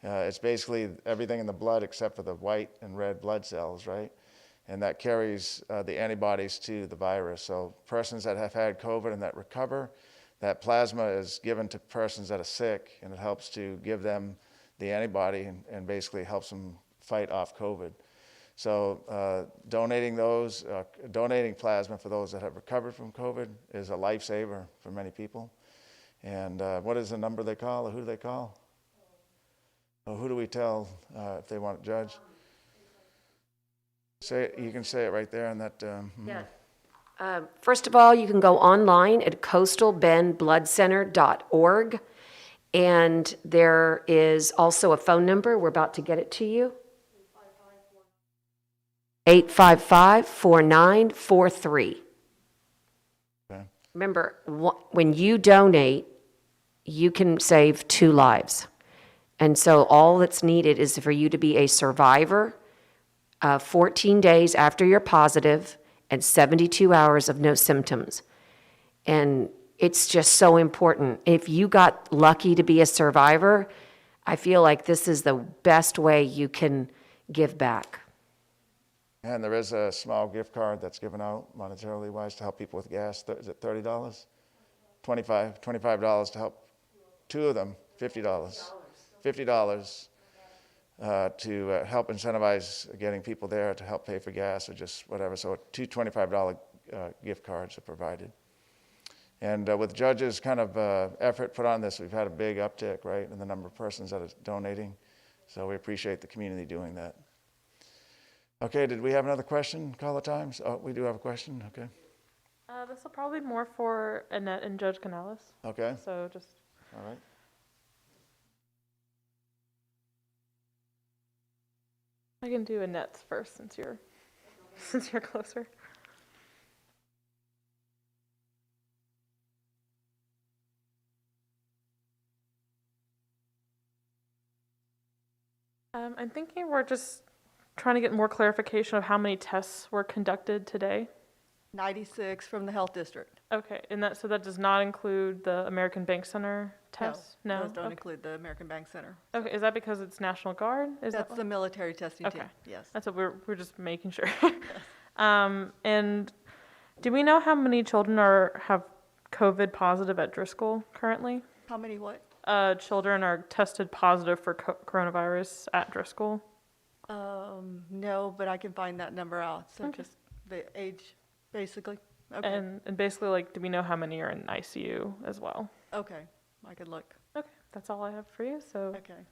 [SPEAKER 1] it's basically everything in the blood except for the white and red blood cells, right? And that carries the antibodies to the virus. So persons that have had COVID and that recover, that plasma is given to persons that are sick, and it helps to give them the antibody and basically helps them fight off COVID. So donating plasma for those that have recovered from COVID is a lifesaver for many people. And what is the number they call, or who do they call? Or who do we tell if they want to judge? You can say it right there on that.
[SPEAKER 4] Yeah. First of all, you can go online at coastalbendbloodcenter.org, and there is also a phone number. We're about to get it to you. 855-4943.
[SPEAKER 1] Okay.
[SPEAKER 4] Remember, when you donate, you can save 2 lives. And so all that's needed is for you to be a survivor 14 days after you're positive and 72 hours of no symptoms. And it's just so important. If you got lucky to be a survivor, I feel like this is the best way you can give back.
[SPEAKER 1] And there is a small gift card that's given out monetarily wise to help people with gas. Is it $30? $25 to help 2 of them, $50. $50 to help incentivize getting people there to help pay for gas or just whatever. So 2 $25 gift cards are provided. And with judges' kind of effort put on this, we've had a big uptick, right, in the number of persons that are donating. So we appreciate the community doing that. Okay, did we have another question? Call the times? Oh, we do have a question. Okay.
[SPEAKER 8] This will probably be more for Annette and Judge Canales.
[SPEAKER 1] Okay,
[SPEAKER 8] So just
[SPEAKER 1] all right.
[SPEAKER 8] I can do Annette's first since you're closer. I'm thinking we're just trying to get more clarification of how many tests were conducted today.
[SPEAKER 3] 96 from the health district.
[SPEAKER 8] Okay, and so that does not include the American Bank Center tests? No.
[SPEAKER 3] Those don't
[SPEAKER 8] Okay.
[SPEAKER 3] include the American Bank Center.
[SPEAKER 8] Okay, is that because it's National Guard? Is
[SPEAKER 3] That's
[SPEAKER 8] that
[SPEAKER 3] the military testing team,
[SPEAKER 8] Okay.
[SPEAKER 3] yes.
[SPEAKER 8] That's what we're just making sure. And do we know how many children have COVID positive at Driscoll currently?
[SPEAKER 3] How many what?
[SPEAKER 8] Children are tested positive for coronavirus at Driscoll.
[SPEAKER 3] No, but I can find that number out. So
[SPEAKER 8] Okay.
[SPEAKER 3] just the age, basically. Okay,
[SPEAKER 8] And basically, like, do we know how many are in ICU as well?
[SPEAKER 3] okay, I could look.
[SPEAKER 8] Okay, that's all I have for you. So,
[SPEAKER 3] Okay.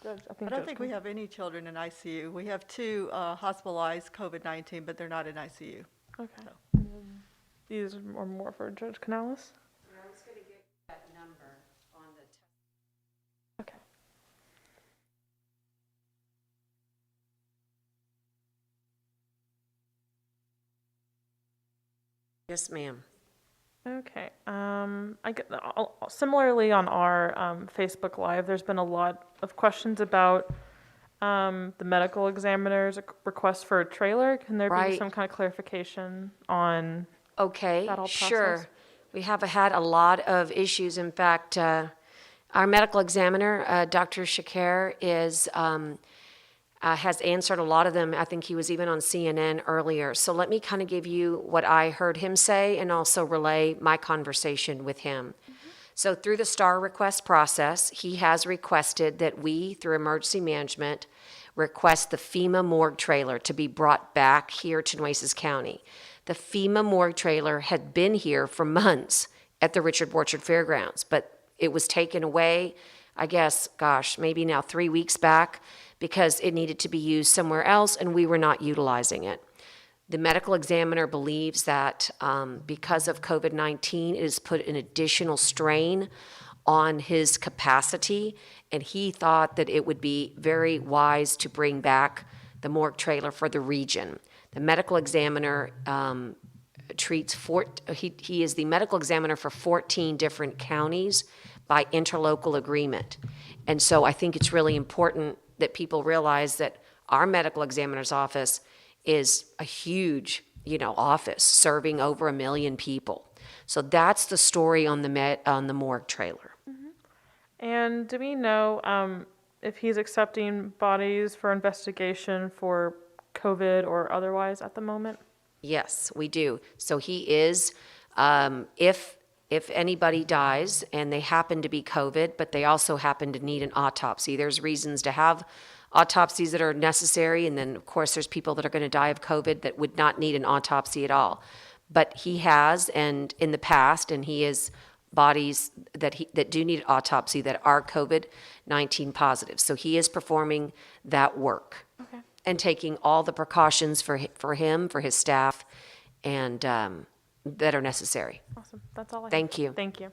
[SPEAKER 8] Judge,
[SPEAKER 3] I don't
[SPEAKER 8] Judge
[SPEAKER 3] think we
[SPEAKER 8] can-
[SPEAKER 3] have any children in ICU. We have 2 hospitalized COVID-19, but they're not in ICU.
[SPEAKER 8] Okay. And then these are more for Judge Canales.
[SPEAKER 4] I was going to get that number on the test.
[SPEAKER 8] Okay.
[SPEAKER 4] Yes, ma'am.
[SPEAKER 8] Okay. Similarly on our Facebook Live, there's been a lot of questions about the medical examiner's request for a trailer. Can there be
[SPEAKER 4] Right.
[SPEAKER 8] some kind of clarification on
[SPEAKER 4] Okay,
[SPEAKER 8] that whole
[SPEAKER 4] sure.
[SPEAKER 8] process?
[SPEAKER 4] We have had a lot of issues. In fact, our medical examiner, Dr. Shakir, has answered a lot of them. I think he was even on CNN earlier. So let me kind of give you what I heard him say and also relay my conversation with him. So through the STAR request process, he has requested that we, through emergency management, request the FEMA morgue trailer to be brought back here to Nueces County. The FEMA morgue trailer had been here for months at the Richard Borchard Fairgrounds, but it was taken away, I guess, maybe now 3 weeks back, because it needed to be used somewhere else and we were not utilizing it. The medical examiner believes that because of COVID-19, it has put an additional strain on his capacity, and he thought that it would be very wise to bring back the morgue trailer for the region. The medical examiner he is the medical examiner for 14 different counties by interlocal agreement. And so I think it's really important that people realize that our medical examiner's office is a huge, office serving over 1 million people. So that's the story on the morgue trailer.
[SPEAKER 8] And do we know if he's accepting bodies for investigation for COVID or otherwise at the moment?
[SPEAKER 4] Yes, we do. So he is, if anybody dies and they happen to be COVID, but they also happen to need an autopsy, there's reasons to have autopsies that are necessary. And then, of course, there's people that are going to die of COVID that would not need an autopsy at all. But he has, and in the past, and he is bodies that do need autopsy that are COVID-19 positive. So he is performing that work.
[SPEAKER 8] Okay.
[SPEAKER 4] And taking all the precautions for him, for his staff, and that are necessary.
[SPEAKER 8] Awesome. That's all I have.
[SPEAKER 4] Thank you.
[SPEAKER 8] Thank you.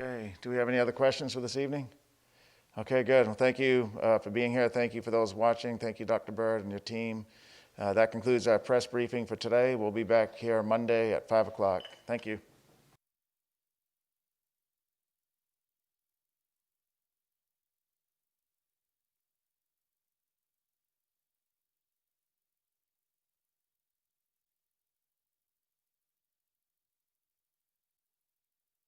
[SPEAKER 1] Okay, do we have any other questions for this evening? Okay, good. Well, thank you for being here. Thank you for those watching. Thank you, Dr. Bird and your team. That concludes our press briefing for today. We'll be back here Monday at 5 o'clock. Thank you.